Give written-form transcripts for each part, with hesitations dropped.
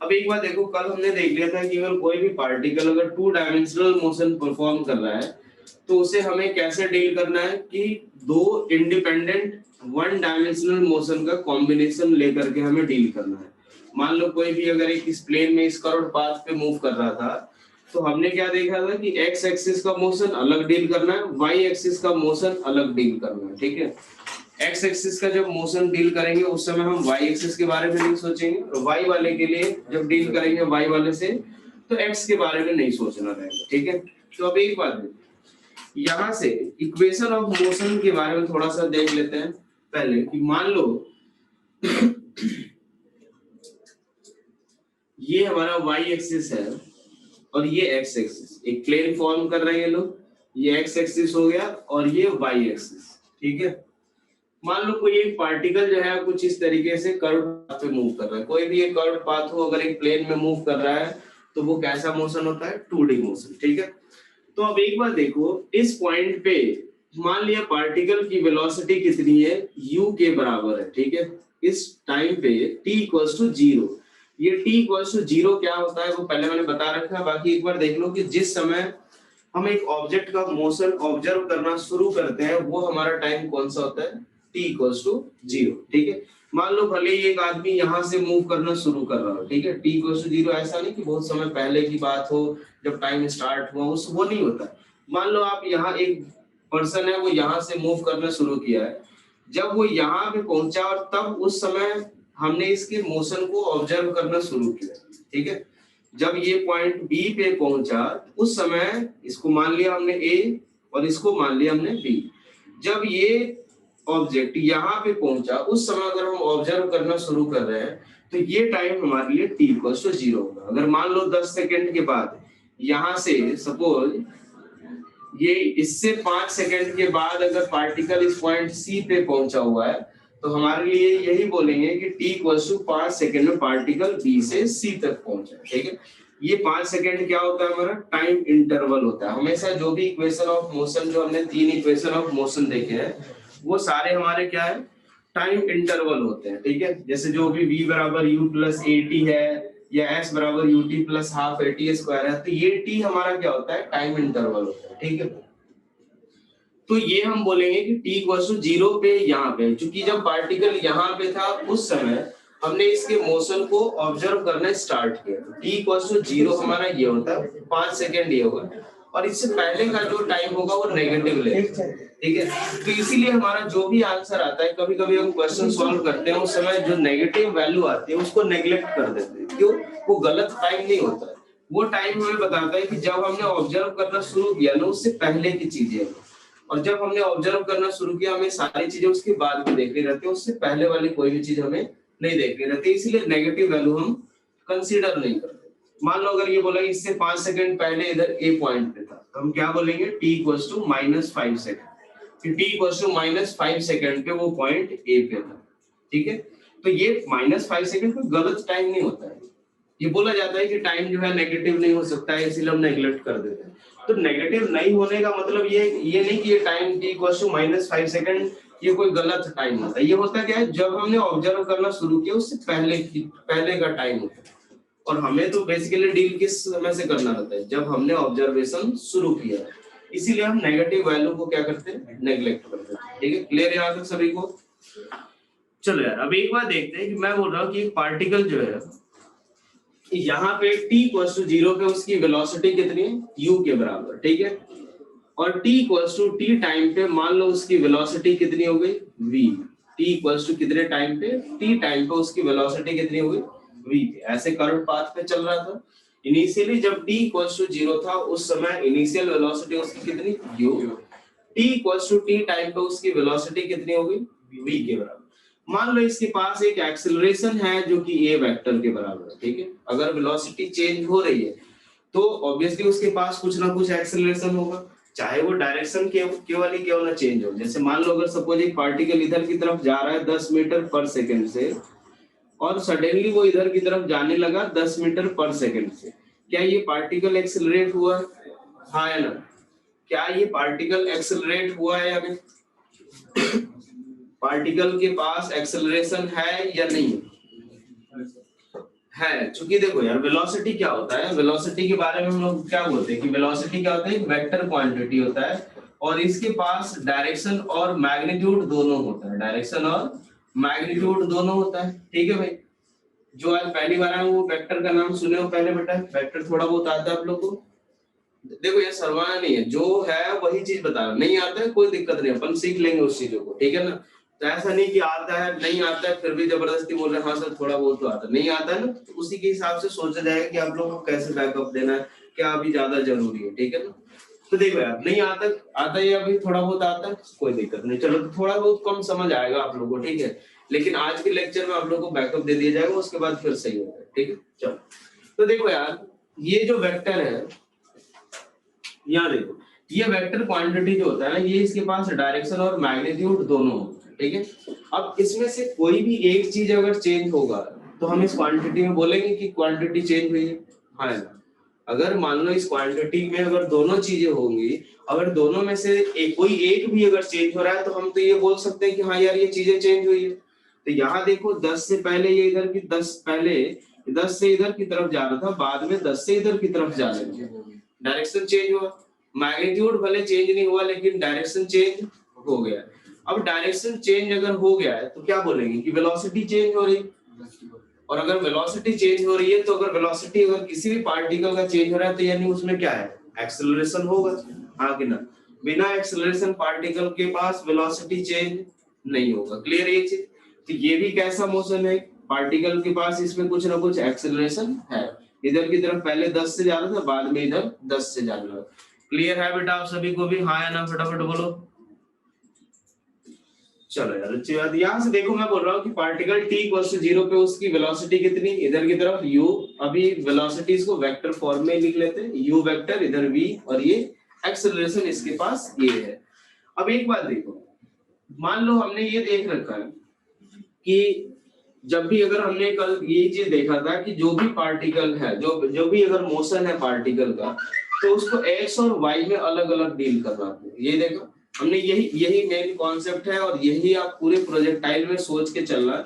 अब एक बात देखो, कल हमने देख लिया था कि अगर कोई भी पार्टिकल अगर टू डायमेंशनल मोशन परफॉर्म कर रहा है तो उसे हमें कैसे डील करना है कि दो इंडिपेंडेंट वन डायमेंशनल मोशन का कॉम्बिनेशन लेकर के हमें डील करना है। मान लो कोई भी अगर एक इस प्लेन में इस कर्व्ड पाथ पे मूव कर रहा था तो हमने क्या देखा था कि एक्स एक्सिस का मोशन अलग डील करना है, वाई एक्सिस का मोशन अलग डील करना है। ठीक है, एक्स एक्सिस का जब मोशन डील करेंगे उस समय हम वाई एक्सिस के बारे में नहीं सोचेंगे, और वाई वाले के लिए जब डील करेंगे वाई वाले से तो एक्स के बारे में नहीं सोचना रहेगा। ठीक है, तो अब एक बात यहाँ से इक्वेशन ऑफ मोशन के बारे में थोड़ा सा देख लेते हैं पहले कि मान लो ये हमारा वाई एक्सिस है और ये एक्स एक्सिस, एक प्लेन फॉर्म कर रहे हैं लोग, ये एक्स एक्सिस हो गया और ये वाई एक्सिस। ठीक है, मान लो कोई एक पार्टिकल जो है कुछ इस तरीके से कर्व पाथ पे मूव कर रहा है, कोई भी एक कर्व पाथ हो अगर एक प्लेन में मूव कर रहा है तो वो कैसा मोशन होता है, 2D मोशन। ठीक है, तो अब एक बार देखो इस पॉइंट पे मान लिया पार्टिकल की वेलोसिटी कितनी है, u के बराबर है। ठीक है, इस टाइम पे t इक्वल्स टू 0, ये t इक्वल्स टू 0 क्या होता है वो पहले मैंने बता रखा है, बाकी एक बार देख लो कि जिस समय हम एक ऑब्जेक्ट का मोशन ऑब्जर्व करना शुरू करते हैं वो हमारा टाइम कौन सा होता है, t इक्वल्स टू 0। ठीक है, मान लो भले ही एक आदमी यहाँ से मूव करना शुरू कर रहा हो, ठीक है, t इक्वल्स टू 0 ऐसा नहीं कि बहुत समय पहले की बात हो जब टाइम स्टार्ट हुआ, उस वो नहीं होता। मान लो आप यहाँ एक पर्सन है वो यहाँ से मूव करना शुरू किया है, जब वो यहाँ पे पहुंचा और तब उस समय हमने इसके मोशन को ऑब्जर्व करना शुरू किया। ठीक है, जब ये पॉइंट बी पे पहुंचा उस समय इसको मान लिया हमने ए और इसको मान लिया हमने बी, जब ये ऑब्जेक्ट यहाँ पे पहुंचा उस समय अगर हम ऑब्जर्व करना शुरू कर रहे हैं तो ये टाइम हमारे लिए t इक्वल्स टू 0 होगा। अगर मान लो 10 सेकंड के बाद यहाँ से सपोज ये इससे 5 सेकंड के बाद अगर पार्टिकल इस पॉइंट सी पे पहुंचा हुआ है तो हमारे लिए यही बोलेंगे कि t इक्वल्स टू 5 सेकंड में पार्टिकल बी से सी तक पहुंचा। ठीक है, ये 5 सेकंड क्या होता है, हमारा टाइम इंटरवल होता है। हमेशा जो भी इक्वेशन ऑफ मोशन, जो हमने 3 इक्वेशन ऑफ मोशन देखे हैं वो सारे हमारे क्या है, टाइम इंटरवल होते हैं। ठीक है, जैसे जो भी v बराबर u प्लस at है या s बराबर ut plus half at square है, तो ये t हमारा क्या होता है, टाइम इंटरवल होता है। ठीक है, तो ये हम बोलेंगे कि t इक्वल्स टू 0 पे यहाँ पे, क्योंकि जब पार्टिकल यहाँ पे था उस समय हमने इसके मोशन को ऑब्जर्व करना स्टार्ट किया, तो t इक्वल्स टू 0 हमारा ये होता है 5 सेकंड ये होगा, और इससे पहले का जो टाइम होगा वो नेगेटिव लेगा। ठीक है, तो इसीलिए हमारा जो भी आंसर आता है, कभी कभी हम क्वेश्चन सॉल्व करते हैं उस समय जो नेगेटिव वैल्यू आती है उसको नेग्लेक्ट कर देते हैं। क्यों, वो गलत टाइम नहीं होता है, वो टाइम हमें बताता है कि जब हमने ऑब्जर्व करना शुरू किया ना उससे पहले की चीजें, और जब हमने ऑब्जर्व करना शुरू किया हमें सारी चीजें उसके बाद में देखनी रहती है, उससे पहले वाली कोई भी चीज हमें नहीं देखनी रहती, इसलिए नेगेटिव वैल्यू हम कंसीडर नहीं करते। मान लो अगर ये बोला इससे 5 सेकंड पहले इधर ए पॉइंट पे था तो हम क्या बोलेंगे, t इक्वल्स टू -5 सेकंड, कि t इक्वल्स टू -5 सेकंड पे वो पॉइंट ए पे था। ठीक है, तो ये -5 सेकंड कोई गलत टाइम नहीं होता है, ये बोला जाता है कि टाइम जो है नेगेटिव नहीं हो सकता है इसीलिए हम नेग्लेक्ट कर देते हैं। तो नेगेटिव नहीं होने का मतलब ये नहीं कि ये time t equals to -5 second ये कोई गलत टाइम होता है, ये होता क्या है जब हमने ऑब्जर्व करना शुरू किया उससे पहले का टाइम होता है, और हमें तो बेसिकली डील किस समय से करना रहता है, जब हमने ऑब्जर्वेशन शुरू किया है, इसीलिए हम नेगेटिव वैल्यू को क्या करते हैं, नेग्लेक्ट करते हैं। ठीक है, क्लियर है यहाँ तक सभी को? चलो यार अब एक बार देखते हैं कि मैं बोल रहा हूँ कि एक पार्टिकल जो है यहाँ पे t इक्वल्स टू 0 पे उसकी वेलोसिटी कितनी है, u के बराबर। ठीक है, और t equals to t time पे मान लो उसकी वेलोसिटी कितनी हो गई, v। t इक्वल्स टू कितने टाइम पे, t टाइम पे उसकी वेलोसिटी कितनी हो गई, v। ऐसे करंट पाथ पे चल रहा था, इनिशियली जब t इक्वल्स टू 0 था उस समय इनिशियल वेलोसिटी उसकी कितनी, u। t equals to t time पे उसकी वेलोसिटी कितनी हो गई, v के बराबर। मान लो इसके पास एक एक्सेलरेशन है जो कि a वेक्टर के बराबर है। ठीक है, अगर वेलोसिटी चेंज हो रही है तो ऑब्वियसली उसके पास कुछ ना कुछ एक्सेलरेशन होगा, चाहे वो डायरेक्शन केवल ही क्यों ना चेंज हो। जैसे मान लो अगर सपोज एक पार्टिकल इधर की तरफ जा रहा है 10 मीटर पर सेकंड से और सडनली वो इधर की तरफ जाने लगा 10 मीटर पर सेकंड से, क्या ये पार्टिकल एक्सेलरेट हुआ है, हाँ या ना? क्या ये पार्टिकल एक्सेलरेट हुआ है या नहीं? पार्टिकल के पास एक्सेलरेशन है या नहीं? है, चूंकि देखो यार वेलोसिटी क्या होता है, वेलोसिटी के बारे में हम लोग क्या बोलते हैं कि वेलोसिटी क्या होता है, एक वेक्टर क्वांटिटी होता है और इसके पास डायरेक्शन और मैग्नीट्यूड दोनों होता है, डायरेक्शन और मैग्नीट्यूड दोनों होता है। ठीक है भाई, जो आज पहली बार आए वो वेक्टर का नाम सुने हो पहले बेटा, वेक्टर थोड़ा बहुत आता है आप लोग को? देखो ये शर्माना नहीं है, जो है वही चीज बता रहा हूं। नहीं आता है कोई दिक्कत नहीं, अपन सीख लेंगे उस चीजों को, ठीक है ना। तो ऐसा नहीं कि आता है नहीं आता है फिर भी जबरदस्ती बोल रहे हैं हाँ सर थोड़ा बहुत तो आता है, नहीं आता है ना तो उसी के हिसाब से सोचा जाएगा कि आप लोग को कैसे बैकअप देना है, क्या अभी ज्यादा जरूरी है, ठीक है ना। तो देखो यार नहीं आता, आता है अभी थोड़ा बहुत आता है कोई दिक्कत नहीं, चलो तो थोड़ा बहुत कम समझ आएगा आप लोगों को, ठीक है। लेकिन आज के लेक्चर में आप लोग को बैकअप दे दिया जाएगा, उसके बाद फिर सही होगा, ठीक है। चलो तो देखो यार ये जो वेक्टर है, यहाँ देखो ये वेक्टर क्वांटिटी जो होता है ना, ये इसके पास डायरेक्शन और मैग्नीट्यूड दोनों होते हैं, ठीक है। अब इसमें से कोई भी एक चीज अगर चेंज होगा तो हम इस क्वांटिटी में बोलेंगे कि क्वांटिटी चेंज हुई है, हाँ। अगर मान लो इस क्वांटिटी में अगर दोनों चीजें होंगी, अगर दोनों में से कोई एक भी अगर चेंज हो रहा है तो हम तो ये बोल सकते हैं कि हाँ यार ये चीजें चेंज हुई है। तो यहाँ देखो 10 से पहले ये इधर की 10 पहले 10 से इधर की तरफ जा रहा था, बाद में 10 से इधर की तरफ जा रहा है, डायरेक्शन चेंज हुआ। मैग्नीट्यूड भले चेंज नहीं हुआ लेकिन डायरेक्शन चेंज हो गया। अब डायरेक्शन चेंज अगर हो गया है तो क्या बोलेंगे कि वेलोसिटी चेंज हो रही है। और अगर वेलोसिटी चेंज हो रही है तो अगर वेलोसिटी अगर किसी भी पार्टिकल का चेंज हो रहा है तो यानी उसमें क्या है, एक्सेलरेशन होगा, हाँ कि ना। बिना एक्सेलरेशन पार्टिकल के पास वेलोसिटी चेंज नहीं होगा, क्लियर ये चीज। तो ये भी कैसा मोशन है, पार्टिकल के पास इसमें कुछ ना कुछ एक्सेलरेशन है, इधर की तरफ पहले 10 से जा रहा था बाद में इधर 10 से जा रहा है। क्लियर है बेटा आप सभी को भी, हाँ या ना फटाफट बोलो। चलो यार अच्छी बात। यहाँ से देखो मैं बोल रहा हूँ कि पार्टिकल t इक्वल्स टू 0 पे उसकी वेलोसिटी कितनी, इधर की तरफ u। अभी वेलोसिटीज को वेक्टर फॉर्म में लिख लेते हैं, u वेक्टर इधर v और ये एक्सेलरेशन इसके पास a है। अब एक बात देखो, मान लो हमने ये देख रखा है कि जब भी अगर हमने कल ये चीज देखा था कि जो भी पार्टिकल है, जो भी अगर मोशन है पार्टिकल का, तो उसको x और y में अलग अलग डील करना है। ये देखो हमने यही मेन कॉन्सेप्ट है और यही आप पूरे प्रोजेक्टाइल में सोच के चलना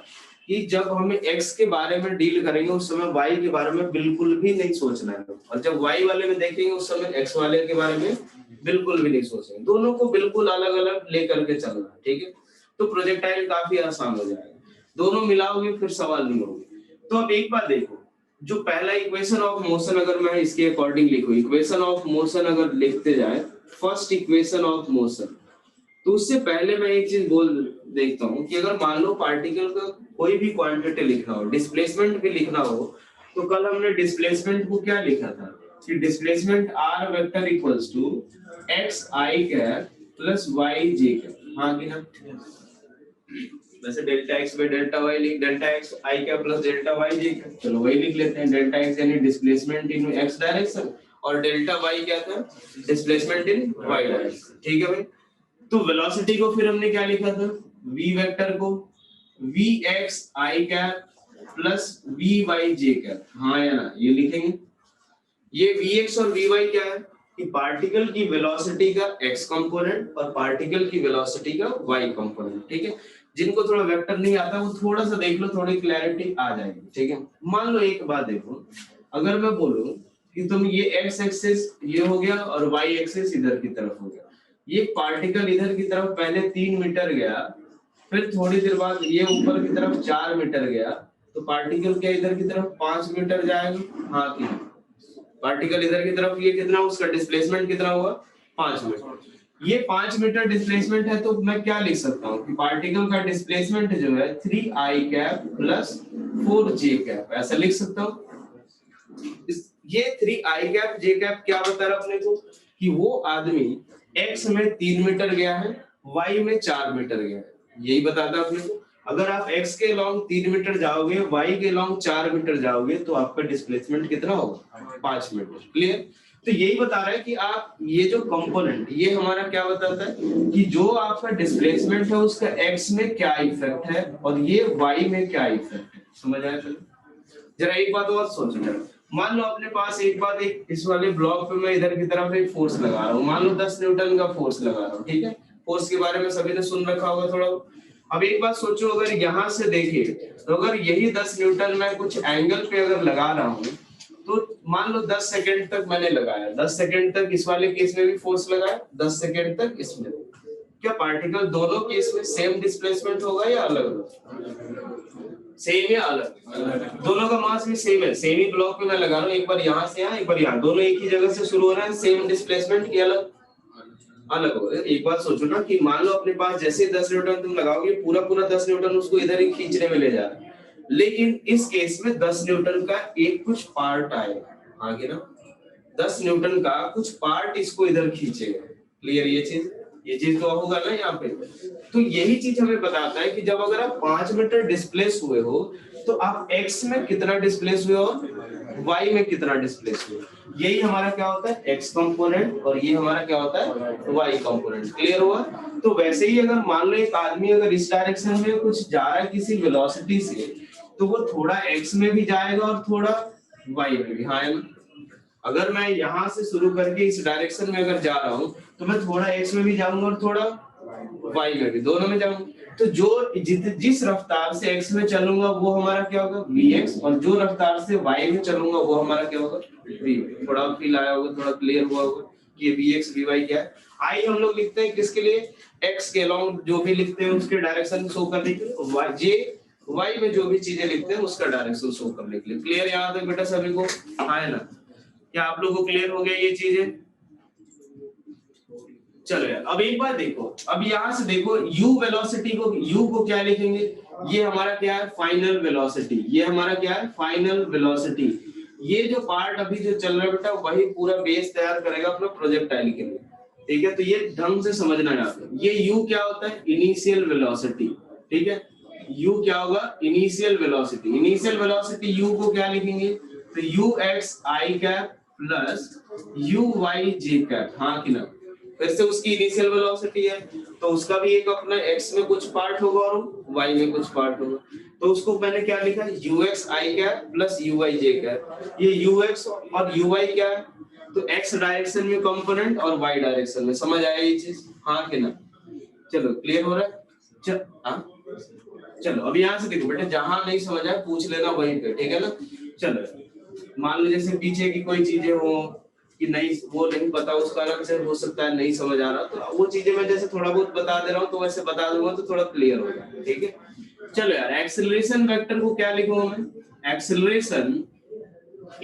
कि जब हमें x के बारे में डील करेंगे उस समय y के बारे में बिल्कुल भी नहीं सोचना है, और जब y वाले में देखेंगे उस समय x वाले के बारे में बिल्कुल भी नहीं सोचेंगे, दोनों को बिल्कुल अलग अलग लेकर के चलना, ठीक है। तो प्रोजेक्टाइल काफी आसान हो जाएगा, दोनों मिलाओगे फिर सवाल नहीं होगी। तो अब एक बात देखो, जो पहला इक्वेशन ऑफ मोशन अगर मैं इसके अकॉर्डिंग लिखूं, इक्वेशन ऑफ मोशन अगर लिखते जाए फर्स्ट इक्वेशन ऑफ मोशन, तो उससे पहले मैं एक चीज बोल देखता हूँ कि अगर मान लो पार्टिकल का कोई भी क्वांटिटी लिखना हो, डिस्प्लेसमेंट भी लिखना हो, तो कल हमने डिस्प्लेसमेंट को क्या लिखा था कि displacement r vector equals to x i cap plus y j cap, हाँ कि ना। वैसे delta x by delta y लिख, delta x i cap plus delta y j cap, चलो वही लिख लेते हैं। डेल्टा x यानी डिस्प्लेसमेंट इन x डायरेक्शन और डेल्टा y क्या था, डिस्प्लेसमेंट इन y डायरेक्शन, ठीक है भाई। तो वेलोसिटी को फिर हमने क्या लिखा था, v वेक्टर को vx i cap plus vy j cap, हाँ या ना, ये लिखेंगे। ये vx और vy क्या है कि पार्टिकल की वेलोसिटी का x कंपोनेंट और पार्टिकल की वेलोसिटी का y कंपोनेंट, ठीक है। जिनको थोड़ा वेक्टर नहीं आता वो थोड़ा सा देख लो, थोड़ी क्लैरिटी आ जाएगी, ठीक है। मान लो एक बात देखो, अगर मैं बोलूं कि तुम ये x एक्सिस ये हो गया और y एक्सिस इधर की तरफ हो गया, ये पार्टिकल इधर की तरफ पहले 3 मीटर गया, फिर थोड़ी देर बाद ये ऊपर की तरफ 4 मीटर गया, तो पार्टिकल क्या इधर की तरफ 5 मीटर जाएगा, हाँ कि पार्टिकल इधर की तरफ ये कितना, उसका डिस्प्लेसमेंट कितना हुआ 5 मीटर। ये 5 मीटर डिस्प्लेसमेंट है तो मैं क्या लिख सकता हूँ कि पार्टिकल का डिस्प्लेसमेंट जो है 3i cap plus 4j cap, ऐसा लिख सकता हूँ। ये 3i कैप j कैप क्या बता रहा अपने को कि वो आदमी x में 3 मीटर गया है, y में 4 मीटर गया है, यही बताता अपने को। अगर आप x के लॉन्ग 3 मीटर जाओगे, y के लॉन्ग 4 मीटर जाओगे, तो आपका डिस्प्लेसमेंट कितना होगा 5 मीटर, क्लियर। तो यही बता रहा है कि आप ये जो कंपोनेंट ये हमारा क्या बताता है कि जो आपका डिस्प्लेसमेंट है उसका x में क्या इफेक्ट है और ये y में क्या इफेक्ट है, समझ आया। चलो जरा एक बात और सोचो, जरा मान लो अपने पास एक इस वाले ब्लॉक पे मैं इधर की तरफ एक फोर्स लगा रहा हूँ, मान लो 10 न्यूटन का फोर्स लगा रहा हूँ, ठीक है। फोर्स के बारे में सभी ने सुन रखा होगा थोड़ा। अब एक बात सोचो, अगर यहाँ से देखे तो अगर यही 10 न्यूटन मैं कुछ एंगल पे अगर लगा रहा हूँ, तो मान लो 10 सेकंड तक मैंने लगाया, 10 सेकंड तक इस वाले केस में भी फोर्स लगाया, 10 सेकंड तक इसमें, क्या पार्टिकल दोनों केस में सेम डिस्प्लेसमेंट होगा या अलग अलग? सेम या अलग? दोनों का मास भी सेम है, सेम ही ब्लॉक में मैं लगा रहा हूँ, एक बार यहाँ से यहाँ, एक बार यहाँ, दोनों एक ही जगह से शुरू हो रहे हैं, सेम डिस्प्लेसमेंट की अलग अलग हो। एक बात सोचो ना कि मान लो अपने पास जैसे 10 न्यूटन तुम लगाओगे, पूरा पूरा 10 न्यूटन उसको इधर ही खींचने में ले जा रहा है, लेकिन इस केस में 10 न्यूटन का एक कुछ पार्ट आएगा आगे ना, 10 न्यूटन का कुछ पार्ट इसको इधर खींचेगा। क्लियर? ये चीज तो होगा ना यहाँ पे। तो यही चीज हमें बताता है कि जब अगर आप 5 मीटर डिस्प्लेस हुए हो तो आप x में कितना डिस्प्लेस हुए और y में कितना डिस्प्लेस हुए, यही हमारा क्या होता है x कंपोनेंट, और ये हमारा क्या होता है y कंपोनेंट। क्लियर हुआ? तो वैसे ही अगर मान लो एक आदमी अगर इस डायरेक्शन में कुछ जा रहा है किसी वेलोसिटी से, तो वो थोड़ा x में भी जाएगा और थोड़ा y में भी। हाँ, अगर मैं यहाँ से शुरू करके इस डायरेक्शन में अगर जा रहा हूँ तो मैं थोड़ा x में भी जाऊंगा और थोड़ा y में भी, दोनों में जाऊंगा। तो जो जिस रफ्तार से x में चलूंगा वो हमारा क्या होगा vx, और जो रफ्तार से y में चलूंगा वो हमारा क्या होगा v। थोड़ा फील आया होगा, थोड़ा क्लियर हुआ होगा कि ये vx vy क्या है। i हम लोग लिखते हैं किसके लिए? x के अलोंग जो भी लिखते हैं उसके डायरेक्शन शो करने के लिए, j y में जो भी चीजें लिखते हैं उसका डायरेक्शन शो करने के लिए। क्लियर यहाँ तक बेटा सभी को? हाँ है ना? क्या आप लोगों को क्लियर हो गया ये चीजें? चलो यार, अब एक बार देखो, अब यहाँ से देखो u वेलोसिटी को, u को क्या लिखेंगे? ये हमारा क्या है फाइनल वेलोसिटी, ये हमारा क्या है फाइनल वेलोसिटी। ये जो पार्ट अभी जो चल रहा है बेटा वही पूरा बेस तैयार करेगा अपना प्रोजेक्टाइल के लिए। ठीक है, तो ये ढंग से समझना है आपको। ये u क्या होता है? Initial velocity. ठीक है, u क्या होगा? Initial velocity. Initial velocity u को क्या लिखेंगे? तो ux i cap plus uy j cap. हाँ कि ना? फिर से उसकी इनिशियल वेलोसिटी है तो उसका भी एक अपना x में कुछ पार्ट होगा और y में कुछ पार्ट होगा, तो उसको मैंने क्या लिखा है ux i cap plus uy j cap. ये ux और uy क्या है? तो x डायरेक्शन में कंपोनेंट और y डायरेक्शन में। समझ आया ये चीज? हाँ कि ना? चलो क्लियर हो रहा है? हाँ चलो, अब यहाँ से देखो बेटा, जहां नहीं समझ आया पूछ लेना वहीं पे, ठीक है ना? चलो मान लो जैसे पीछे की कोई चीजें हो कि नहीं, वो नहीं पता, उसका अलग से हो सकता है नहीं समझ आ रहा, तो वो चीजें मैं जैसे थोड़ा बहुत बता दे रहा हूँ तो वैसे बता दूंगा तो थोड़ा क्लियर हो जाए। ठीक है, चलो यार, एक्सेलरेशन वेक्टर को क्या लिखूंगा मैं? एक्सेलरेशन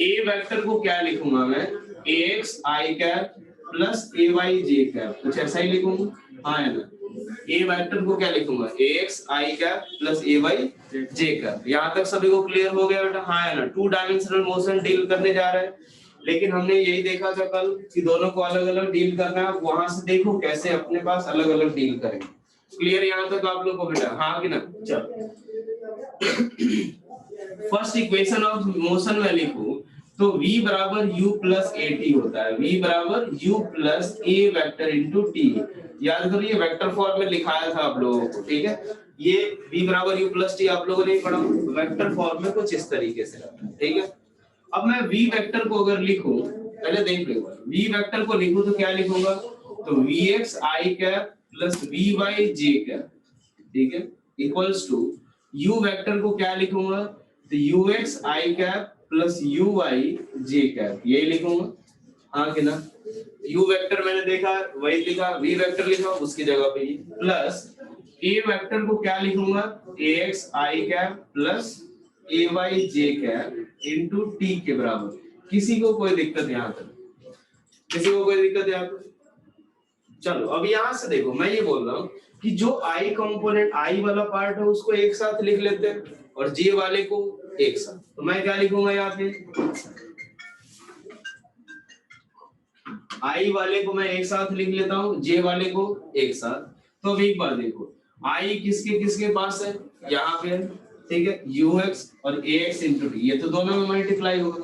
ए वेक्टर को क्या लिखूंगा मैं? ax i cap plus ay j cap, कुछ ऐसा ही लिखूंगा। हाँ है ना? ए वेक्टर को क्या लिखूंगा? ax i cap plus ay j cap. यहाँ तक सभी को क्लियर हो गया बेटा? हाँ है ना? 2 डायमेंशनल मोशन डील करने जा रहे हैं, लेकिन हमने यही देखा था कल कि दोनों को अलग अलग डील करना है। वहां से देखो कैसे अपने पास अलग अलग डील करेंगे। क्लियर यहाँ तक आप लोग को बेटा? हाँ कि ना? चलो फर्स्ट इक्वेशन ऑफ मोशन में लिखो तो v बराबर u प्लस at होता है। v बराबर u plus a vector into t। याद करो ये वेक्टर फॉर्म में लिखाया था आप लोगों को। ठीक है, ये v बराबर u प्लस t आप लोगों ने पढ़ा वेक्टर फॉर्म में कुछ इस तरीके से। ठीक है, अब मैं v वेक्टर को अगर लिखूं, पहले देख लो, v वेक्टर को लिखूं तो क्या लिखूंगा? तो vx i cap plus vy j cap. ठीक है, इक्वल्स टू u वेक्टर को क्या लिखूंगा? तो ux i cap plus uy j cap, यही लिखूंगा। हाँ कि ना? u वेक्टर मैंने देखा वही लिखा, v वेक्टर लिखा उसकी जगह पे प्लस a वेक्टर को क्या लिखूंगा? ax i cap plus ay j cap into t के बराबर। किसी को कोई दिक्कत यहाँ तक? किसी को कोई दिक्कत यहाँ तक? चलो अब यहाँ से देखो, मैं ये बोल रहा हूँ कि जो आई कंपोनेंट, आई वाला पार्ट है उसको एक साथ लिख लेते हैं और जे वाले को एक साथ। तो मैं क्या लिखूंगा यहाँ पे? आई वाले को मैं एक साथ लिख लेता हूँ, जे वाले को एक साथ। तो अब एक बार देखो, आई किसके किसके पास है? यहाँ पे है। ठीक है, ux और ax इंटू टी, ये तो दोनों में मल्टीप्लाई होगा।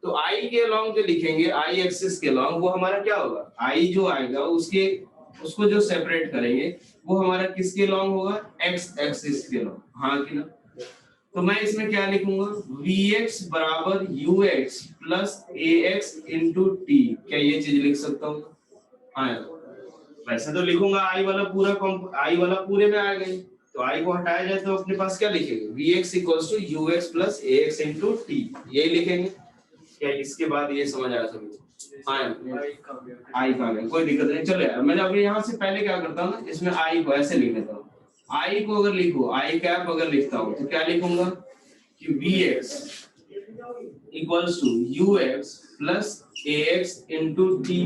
तो i के अलोंग जो लिखेंगे, i एक्सिस के अलोंग, वो हमारा क्या होगा? i जो आएगा उसके, उसको जो सेपरेट करेंगे वो हमारा किसके अलोंग होगा? x एक्सिस के अलोंग। हाँ कि ना? तो मैं इसमें क्या लिखूंगा? vx बराबर ux plus ax into T. क्या ये चीज लिख सकता हूँ? हाँ, वैसे तो लिखूंगा i वाला पूरा, i वाला पूरे में आ गई, तो i को हटाया जाए तो अपने पास क्या लिखेंगे, vx equals to ux plus ax into T, यही लिखेंगे क्या? इसके बाद ये समझ आया सभी को? हाँ आई का गया, कोई दिक्कत नहीं। चलो यार मैं अभी यहाँ से पहले क्या करता हूँ ना, इसमें आई को ऐसे लिख लेता हूँ। आई को अगर लिखो, आई कैप अगर लिखता हूँ तो क्या लिखूंगा कि vx equals to ux plus ax into T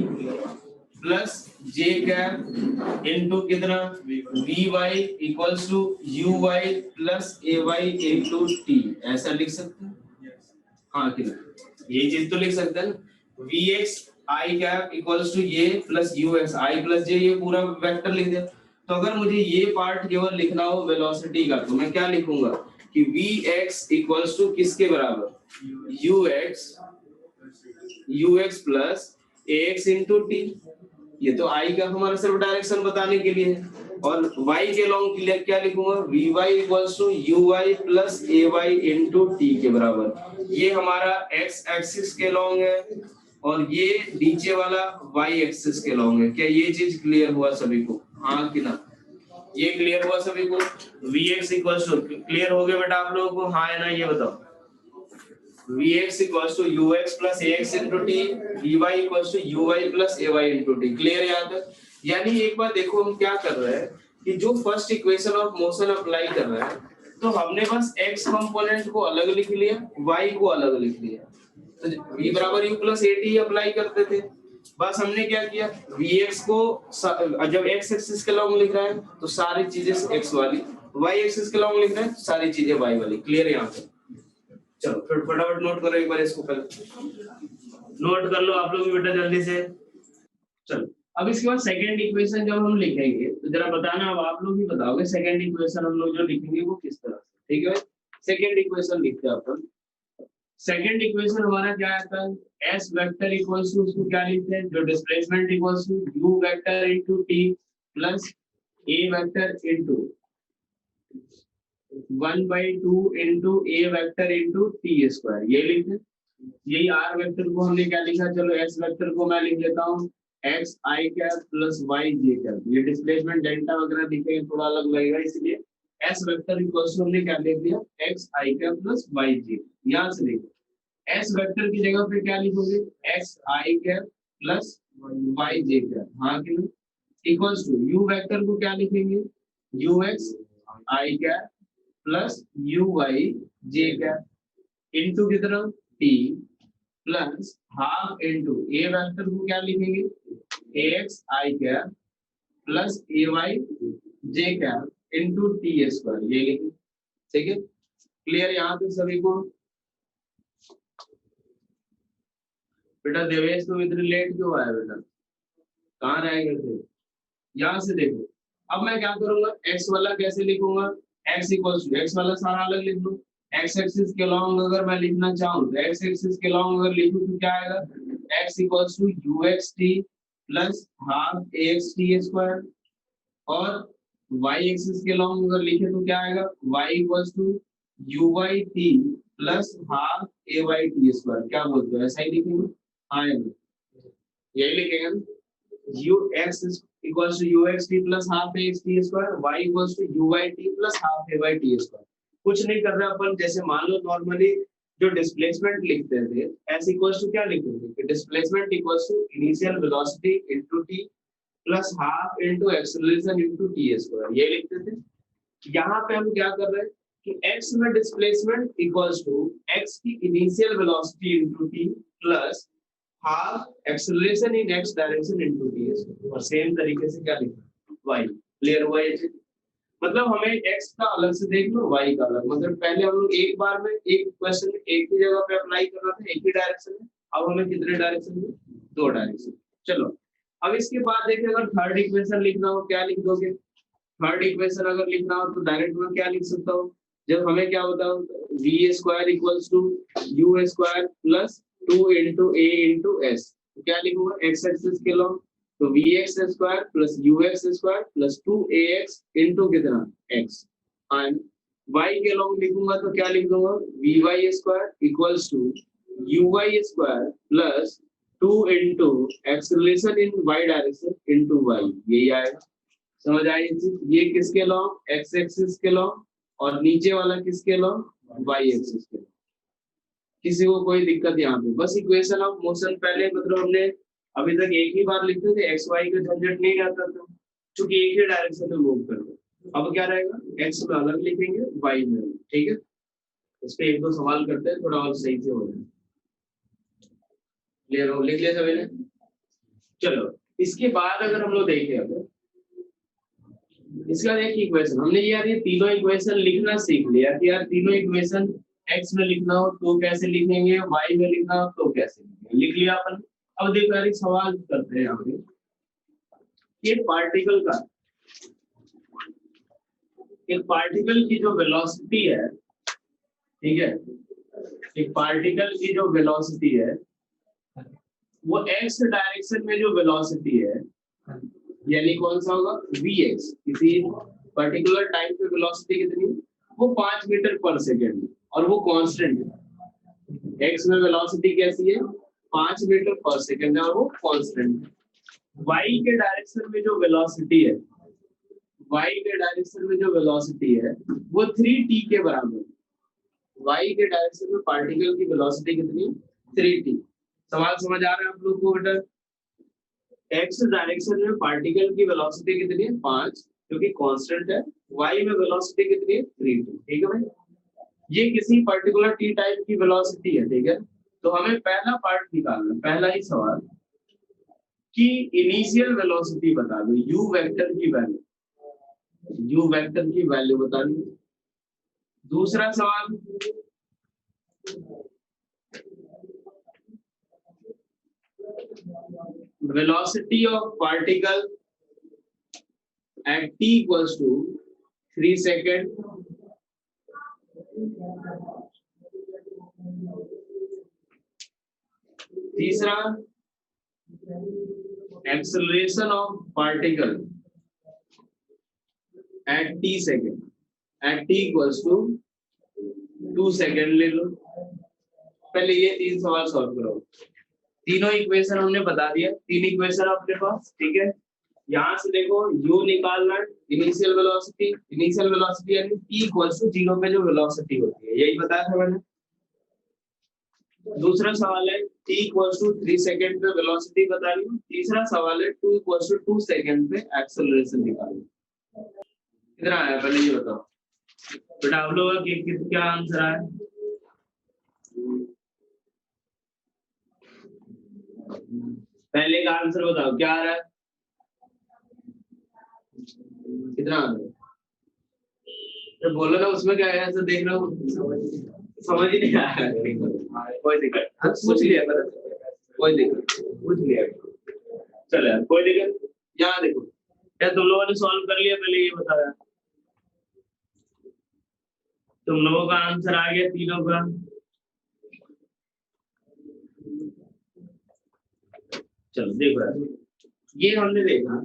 plus j cap into कितना vy equals to uy plus ay into T, ऐसा लिख सकते हैं? हाँ कि ये चीज तो लिख सकते हैं ना, vx i cap equals to ये plus ux i plus j, ये पूरा वेक्टर लिख दिया। तो अगर मुझे ये पार्ट केवल लिखना हो वेलोसिटी का तो मैं क्या लिखूंगा कि vx इक्वल्स टू किसके बराबर, ux plus ax into T. ये तो i का हमारा सिर्फ डायरेक्शन बताने के लिए है। और y के लॉन्ग क्या लिखूंगा, vy equals to uy plus ay into T के बराबर। ये हमारा x एक्सिस के लॉन्ग है और ये नीचे वाला y एक्सिस के लॉन्ग है। क्या ये चीज क्लियर हुआ सभी को? हाँ कि ना? ये क्लियर हुआ सभी को? vx इक्वल्स टू, क्लियर हो गया बेटा आप लोगों को? हाँ है ना? ये बताओ, vx equals to ux plus ax into t, vy equals to uy plus ay into t. Clear है यहाँ तक? यानी एक बार देखो हम क्या कर रहे हैं कि जो first equation of motion apply कर रहे हैं तो हमने बस x कंपोनेंट को अलग लिख लिया, y को अलग लिख लिया। तो v बराबर u प्लस at अप्लाई करते थे, बस हमने क्या किया, vx को जब x एक्सिस के लॉन्ग लिख रहा है तो सारी चीजें x वाली, y एक्सिस के लॉन्ग लिख रहे हैं सारी चीजें y वाली। क्लियर है यहाँ पे? चलो फिर फटाफट नोट करो एक बार इसको, पहले नोट कर लो आप लोग भी बेटा जल्दी से। चलो अब इसके बाद सेकंड इक्वेशन जब हम लिखेंगे तो जरा बताना, अब आप लोग ही बताओगे सेकंड इक्वेशन हम लोग जो लिखेंगे वो किस तरह से। ठीक है, सेकंड इक्वेशन लिखते हैं अपन। सेकंड इक्वेशन हमारा क्या आता है, s वेक्टर इक्वल्स टू, उसको क्या लिखते हैं, जो displacement equals to u vector into t plus a vector into 1/2 into a vector into t square, ये लिखते हैं। यही r वेक्टर को हमने क्या लिखा, चलो s वेक्टर को मैं लिख लेता हूँ x i cap plus y j cap. ये डिस्प्लेसमेंट डेल्टा वगैरह दिखेंगे थोड़ा अलग लगेगा, इसलिए s वेक्टर इक्वल्स टू हमने क्या लिख दिया, x i cap plus y j। यहाँ से देखो s वेक्टर की जगह पे क्या लिखोगे, x i cap plus y j cap, हाँ कि नहीं, इक्वल्स टू u वेक्टर को क्या लिखेंगे, ux i cap plus uy j cap into कितना t plus half into a vector को क्या लिखेंगे, ax i cap plus ay j cap into t square, ये लिखेंगे। ठीक है, क्लियर यहाँ पे सभी को? बेटा देवेश तुम इतने लेट क्यों आए बेटा, कहाँ रह गए थे? यहाँ से देखो, अब मैं क्या करूंगा, x वाला कैसे लिखूंगा, x इक्वल्स टू, x वाला सारा अलग लिख लूं, x एक्सिस के लॉन्ग अगर मैं लिखना चाहूँ तो x एक्सिस के लॉन्ग अगर लिखूं तो क्या आएगा, x equals to uxt plus half axt square, और y एक्सिस के लॉन्ग अगर लिखे तो क्या आएगा, y equals to uyt plus half ayt square. क्या बोलते हो, ऐसा ही लिखेंगे? हाँ यही लिखेंगे, ux equals to uxt plus half axt square, y equals to uyt plus half ayt square। कुछ नहीं कर रहा अपन, जैसे मान लो नॉर्मली जो डिस्प्लेसमेंट लिखते थे s इक्वल्स टू क्या लिखते थे कि displacement equals to initial velocity into t plus half into acceleration into t square, ये लिखते थे। यहाँ पे हम क्या कर रहे हैं कि x में डिस्प्लेसमेंट इक्वल्स टू x की initial velocity into t plus half acceleration in x direction into t, और सेम तरीके से क्या लिखना y। क्लियर हुआ ये चीज? मतलब हमें x का अलग से देख लो, y का अलग, मतलब पहले हम लोग एक बार में एक क्वेश्चन में एक ही जगह पे अप्लाई कर रहे थे एक ही डायरेक्शन में, अब हमें कितने डायरेक्शन में, दो डायरेक्शन। चलो अब इसके बाद देखिए, अगर थर्ड इक्वेशन लिखना हो क्या लिख दोगे, थर्ड इक्वेशन अगर लिखना हो तो डायरेक्ट में क्या लिख सकता हूँ, जब हमें क्या होता है v square equals to u square plus 2 into a into s, तो क्या लिखूंगा, x एक्सिस के लॉन्ग तो vx square plus ux square plus 2ax into कितना x, एंड y के लॉन्ग लिखूंगा तो क्या लिख दूंगा, vy square equals to uy square plus 2 into acceleration in y direction into y, यही आएगा। समझ आई चीज? ये किसके लॉन्ग, एक्स एक्सिस के लॉन्ग, और नीचे वाला किसके लॉन्ग, वाई एक्सिस के लॉन्ग। किसी को कोई दिक्कत यहाँ पे? बस इक्वेशन ऑफ मोशन पहले मतलब हमने अभी तक एक ही बार लिखते थे, एक्स वाई का झंझट नहीं रहता था क्योंकि एक ही डायरेक्शन में मूव करते। अब क्या रहेगा, एक्स में अलग लिखेंगे, वाई में अलग, ठीक है। इस पे एक दो सवाल करते हैं, थोड़ा और सही से हो जाए। क्लियर हो? लिख लिया सभी ने? चलो इसके बाद अगर हम लोग देखें, अगर इसका एक इक्वेशन हमने यार ये तीनों इक्वेशन लिखना सीख लिया कि यार तीनों इक्वेशन एक्स में लिखना हो तो कैसे लिखेंगे, वाई में लिखना हो तो कैसे लिखेंगे, लिख लिया अपन। अब देखो यार एक सवाल करते हैं यहाँ पे, एक पार्टिकल की जो वेलोसिटी है, ठीक है, एक पार्टिकल की जो वेलोसिटी है वो एक्स डायरेक्शन में जो वेलोसिटी है, यानी कौन सा होगा, vx, किसी पर्टिकुलर टाइम पे वेलोसिटी कितनी, वो 5 मीटर पर सेकेंड, और वो कांस्टेंट है। x में वेलोसिटी कैसी है, 5 मीटर पर सेकेंड है, और वो कांस्टेंट है। y के डायरेक्शन में जो वेलोसिटी है, y के डायरेक्शन में जो वेलोसिटी है वो 3t के बराबर है। y के डायरेक्शन में पार्टिकल की वेलोसिटी कितनी, 3t। सवाल समझ आ रहा है आप लोग को बेटा? एक्स डायरेक्शन में पार्टिकल की वेलोसिटी कितनी है, 5, जो कि कांस्टेंट है। वाई में वेलोसिटी कितनी है, 3, ठीक है भाई। ये किसी पर्टिकुलर टी टाइप की वेलोसिटी है, ठीक है। तो हमें पहला पार्ट निकालना, पहला ही सवाल कि इनिशियल वेलोसिटी बता दो, यू वेक्टर की वैल्यू, यू वेक्टर की वैल्यू बता दो। दूसरा सवाल, velocity of particle at t equals to 3 second, तीसरा acceleration of particle at t second, at t equals to 2 second ले लो। पहले ये 3 सवाल सॉल्व करो। तीनों इक्वेशन हमने बता दिया, 3 इक्वेशन अपने पास, ठीक है। यहाँ से देखो u निकालना, इनिशियल वेलोसिटी यानी t इक्वल्स टू 0 पे जो वेलोसिटी होती है, यही बताया था मैंने। दूसरा सवाल है t इक्वल्स टू 3 सेकंड पे वेलोसिटी बता ली। तीसरा सवाल है 2 इक्वल्स टू 2 सेकंड पे एक्सेलरेशन निकालो। कितना आया पहले ये बताओ बेटा, आप लोगों का क्या आंसर आया? पहले का आंसर बताओ क्या आ रहा है, कितना आ रहा है? तो बोलो ना, उसमें क्या है, ऐसा देख रहा हूँ समझ ही नहीं आ रहा है। कोई दिक्कत, पूछ लिया, कोई दिक्कत, पूछ लिया, चलो यार कोई दिक्कत। यहाँ देखो क्या तुम लोगों ने सॉल्व कर लिया, पहले ये बताया, तुम लोगों का आंसर आ गया तीनों का। चलो देखो यार, ये हमने देखा,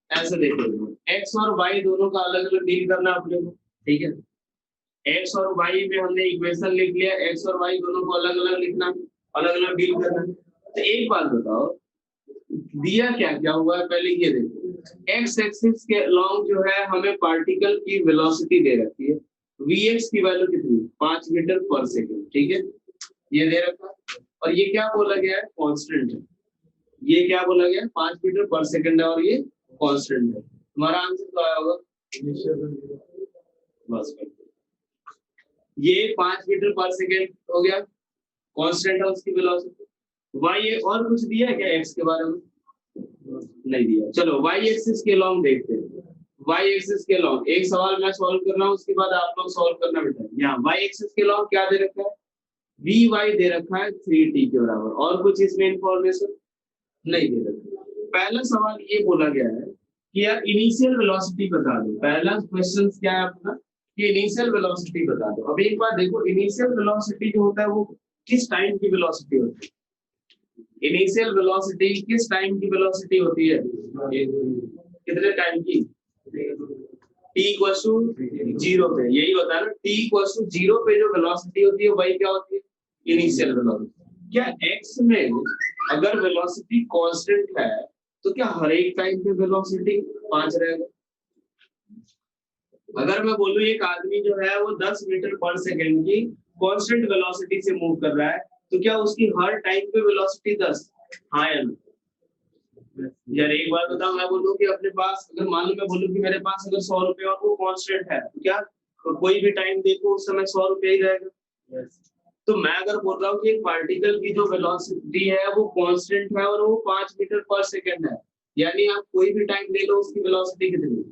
ऐसे देखो x और y दोनों का अलग अलग डील करना अपने को, ठीक है। x और y में हमने इक्वेशन लिख लिया, x और y दोनों को अलग अलग लिखना, अलग अलग डील करना। तो एक बात बताओ, दिया क्या क्या हुआ है, पहले ये देखो, x एक्सिस के लॉन्ग जो है हमें पार्टिकल की वेलोसिटी दे रखी है, vx की वैल्यू कितनी, 5 मीटर पर सेकेंड, ठीक है, ये दे रखा। और ये क्या बोला गया है, कांस्टेंट है। ये क्या बोला गया, 5 मीटर पर सेकेंड है, और ये कांस्टेंट है। तुम्हारा आंसर क्या आया होगा, बस ये 5 मीटर पर सेकेंड हो गया, कांस्टेंट है उसकी वेलोसिटी। y और कुछ दिया है क्या x के बारे में, नहीं दिया। चलो y एक्सिस के लॉन्ग देखते हैं, y एक्सिस के लॉन्ग एक सवाल मैं सॉल्व कर रहा हूँ, उसके बाद आप लोग सॉल्व करना बेटा। यहाँ y एक्सिस के लॉन्ग क्या दे रखा है, vy दे रखा है 3t के बराबर, और कुछ इसमें इंफॉर्मेशन नहीं दे रखा। पहला सवाल ये बोला गया है कि यार इनिशियल वेलोसिटी बता दो। पहला क्वेश्चन क्या है अपना, कि इनिशियल वेलोसिटी बता दो। अब एक बार देखो, इनिशियल वेलोसिटी जो होता है वो किस टाइम की वेलोसिटी होती है, इनिशियल वेलोसिटी किस टाइम की वेलोसिटी होती है, कितने टाइम की, t इक्वल्स टू 0 पे, यही होता है ना, t इक्वल्स टू 0 पे जो वेलोसिटी होती है वही क्या होती है, इनिशियल वेलोसिटी। क्या x में अगर वेलोसिटी कांस्टेंट है तो क्या हर एक टाइम पे वेलोसिटी 5 रहेगा? अगर मैं बोलूं एक आदमी जो है वो 10 मीटर पर सेकंड की कांस्टेंट वेलोसिटी से मूव कर रहा है, तो क्या उसकी हर टाइम पे वेलोसिटी 10? हाँ या ना? यार एक बात बताओ, मैं बोलूं कि अपने पास, अगर मान लो मैं बोलूं कि मेरे पास अगर 100 रुपए और वो कांस्टेंट है, तो क्या कोई भी टाइम देखो उस समय 100 रुपए ही रहेगा? तो मैं अगर बोल रहा हूँ कि एक पार्टिकल की जो वेलोसिटी है वो कांस्टेंट है और वो 5 मीटर पर सेकंड है, यानी आप कोई भी टाइम ले लो उसकी वेलोसिटी कितनी है?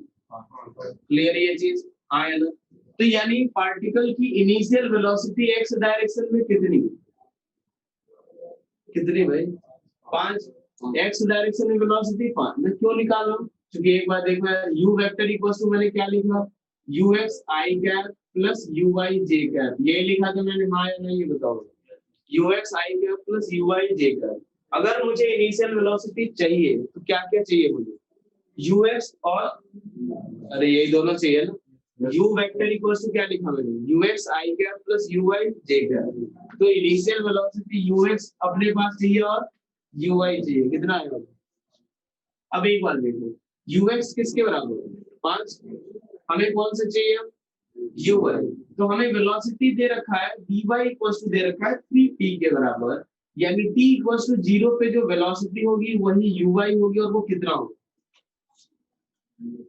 क्लियर है ये चीज? हाँ या ना? तो यानी पार्टिकल की इनिशियल वेलोसिटी एक्स डायरेक्शन में कितनी कितनी भाई? 5। एक्स डायरेक्शन में वेलोसिटी 5। मैं क्यों निकाल रहा हूँ? क्योंकि एक बार देखना, यू वेक्टर इक्वल टू मैंने क्या लिखा, u x i cap plus u y j cap, ये लिखा था मैंने, हाँ या नहीं बताओ? U x i cap plus u y j cap. अगर मुझे इनिशियल वेलोसिटी चाहिए तो क्या क्या चाहिए मुझे? यू एक्स और, अरे यही दोनों चाहिए ना। यू वेक्टर इक्वल टू क्या लिखा मैंने, u x i cap plus u y j cap. तो इनिशियल वेलोसिटी यू एक्स अपने पास चाहिए और यू वाई चाहिए, कितना आएगा? अब एक बार देखो, यू एक्स किसके बराबर है? 5। हमें कौन सा चाहिए? U y. तो हमें वेलोसिटी दे रखा है dy इक्वल टू दे रखा है 3t के बराबर, यानी t इक्वल टू 0 पे जो वेलोसिटी होगी वही uy होगी, और वो कितना होगा?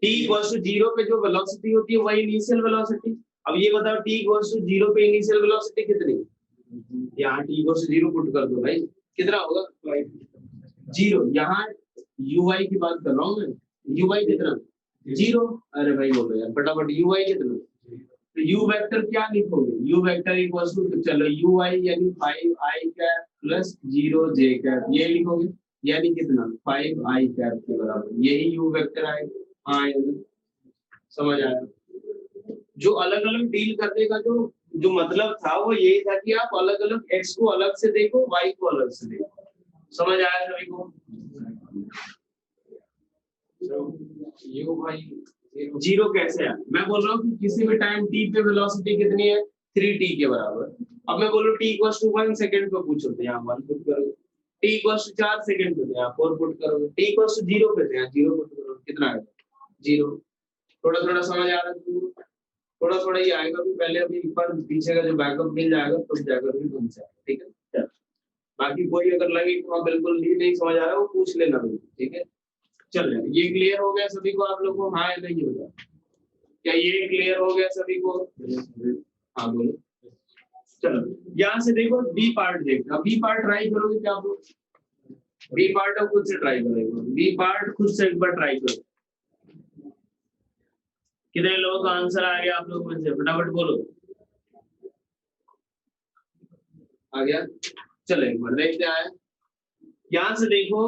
t इक्वल टू 0 पे जो वेलोसिटी होती है वही इनिशियल वेलोसिटी। अब ये बताओ t इक्वल टू 0 पे इनिशियल वेलोसिटी कितनी? यहाँ t इक्वल टू 0 पुट कर दो भाई, कितना होगा? 0। यहाँ uy की बात कर रहा हूँ मैं, uy कितना? 0। अरे भाई बोलो यार फटाफट, uy कितना? तो u वेक्टर क्या लिखोगे? u वेक्टर इक्वल टू, चलो ui यानी 5i cap plus 0j cap, ये लिखोगे, यानी कितना? 5i कैप के बराबर, यही u वेक्टर आएगा। हाँ यानी समझ आया? जो अलग अलग डील करने का जो जो मतलब था वो यही था कि आप अलग अलग x को अलग से देखो, y को अलग से देखो। समझ आया सभी को? यू भाई 0 कैसे है? मैं बोल रहा हूँ कि किसी भी टाइम t पे वेलोसिटी कितनी है? 3t के बराबर। अब मैं बोलूँ t इक्वल टू 1 सेकंड पे पूछो तो यहाँ 1 पुट करोगे, t इक्वल टू 4 सेकंड पे तो यहाँ 4 पुट करोगे, t इक्वल टू 0 पे तो यहाँ 0 पुट करोगे, कितना आएगा? 0। थोड़ा थोड़ा समझ आ रहा है? थोड़ा थोड़ा ही आएगा भी, पहले अभी एक बार पीछे का जो बैकअप मिल जाएगा तब जाकर भी बन जाएगा, ठीक है? बाकी कोई अगर लगे कि हाँ बिल्कुल नहीं समझ आ रहा है वो पूछ लेना बिल्कुल, ठीक है? चल ये क्लियर हो गया सभी को आप लोगों को? हाँ या नहीं होगा? क्या ये क्लियर हो गया सभी को? हाँ बोलो। चलो यहाँ से देखो बी पार्ट देखना, बी पार्ट ट्राई करोगे क्या आप लोग? बी पार्ट अब खुद से ट्राई करोगे, बी पार्ट खुद से एक बार ट्राई करो। कितने लोगों का आंसर आ गया आप लोगों में से? फटाफट बोलो। आ गया? चलो एक बार देखते हैं। यहाँ से देखो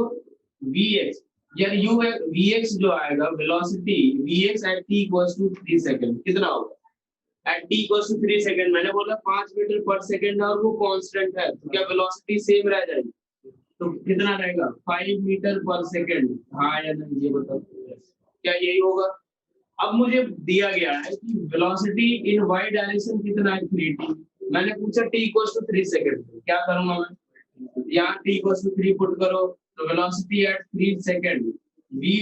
vx, यानी u vx जो आएगा velocity vx at t equals to 3 second, कितना होगा? At t equals to 3 second, मैंने बोला 5 मीटर पर सेकंड और वो कांस्टेंट है, तो क्या वेलोसिटी सेम रह जाएगी? तो कितना रहेगा? 5 मीटर पर सेकंड। हाँ या नहीं ये बताओ, क्या यही होगा? अब मुझे दिया गया है कि वेलोसिटी इन y डायरेक्शन कितना है? 3t। मैंने पूछा t इक्वल्स टू 3 सेकंड, क्या करूंगा मैं? यहाँ t इक्वल्स टू 3 पुट करो, तो velocity at 3 second vy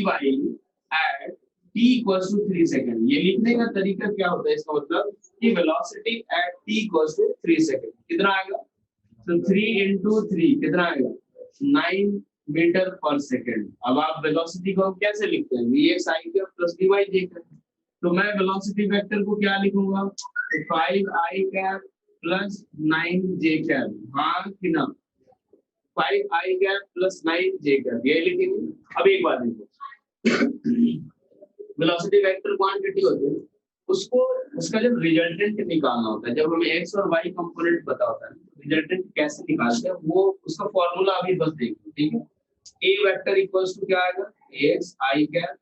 at t equals to 3 second. ये लिखने का तरीका क्या होता है? इसका मतलब कि velocity at t equals to 3 second कितना आएगा? तो 3 into 3 कितना आएगा? 9 मीटर पर सेकंड। अब आप वेलोसिटी को कैसे लिखते हैं? vx i cap plus dy j cap. तो मैं वेलोसिटी वेक्टर को क्या लिखूंगा? तो 5i cap plus 9j cap, हाँ कि ना? 5i cap plus 9j cap, ये लिखेंगे। अब एक बात देखो, वेलोसिटी वेक्टर क्वांटिटी होती है, उसको उसका जब रिजल्टेंट निकालना होता है, जब हमें x और y कंपोनेंट पता होता है, रिजल्टेंट कैसे निकालते हैं वो उसका फॉर्मूला अभी बस देखो, ठीक है? a वेक्टर इक्वल्स टू क्या आएगा? ax i cap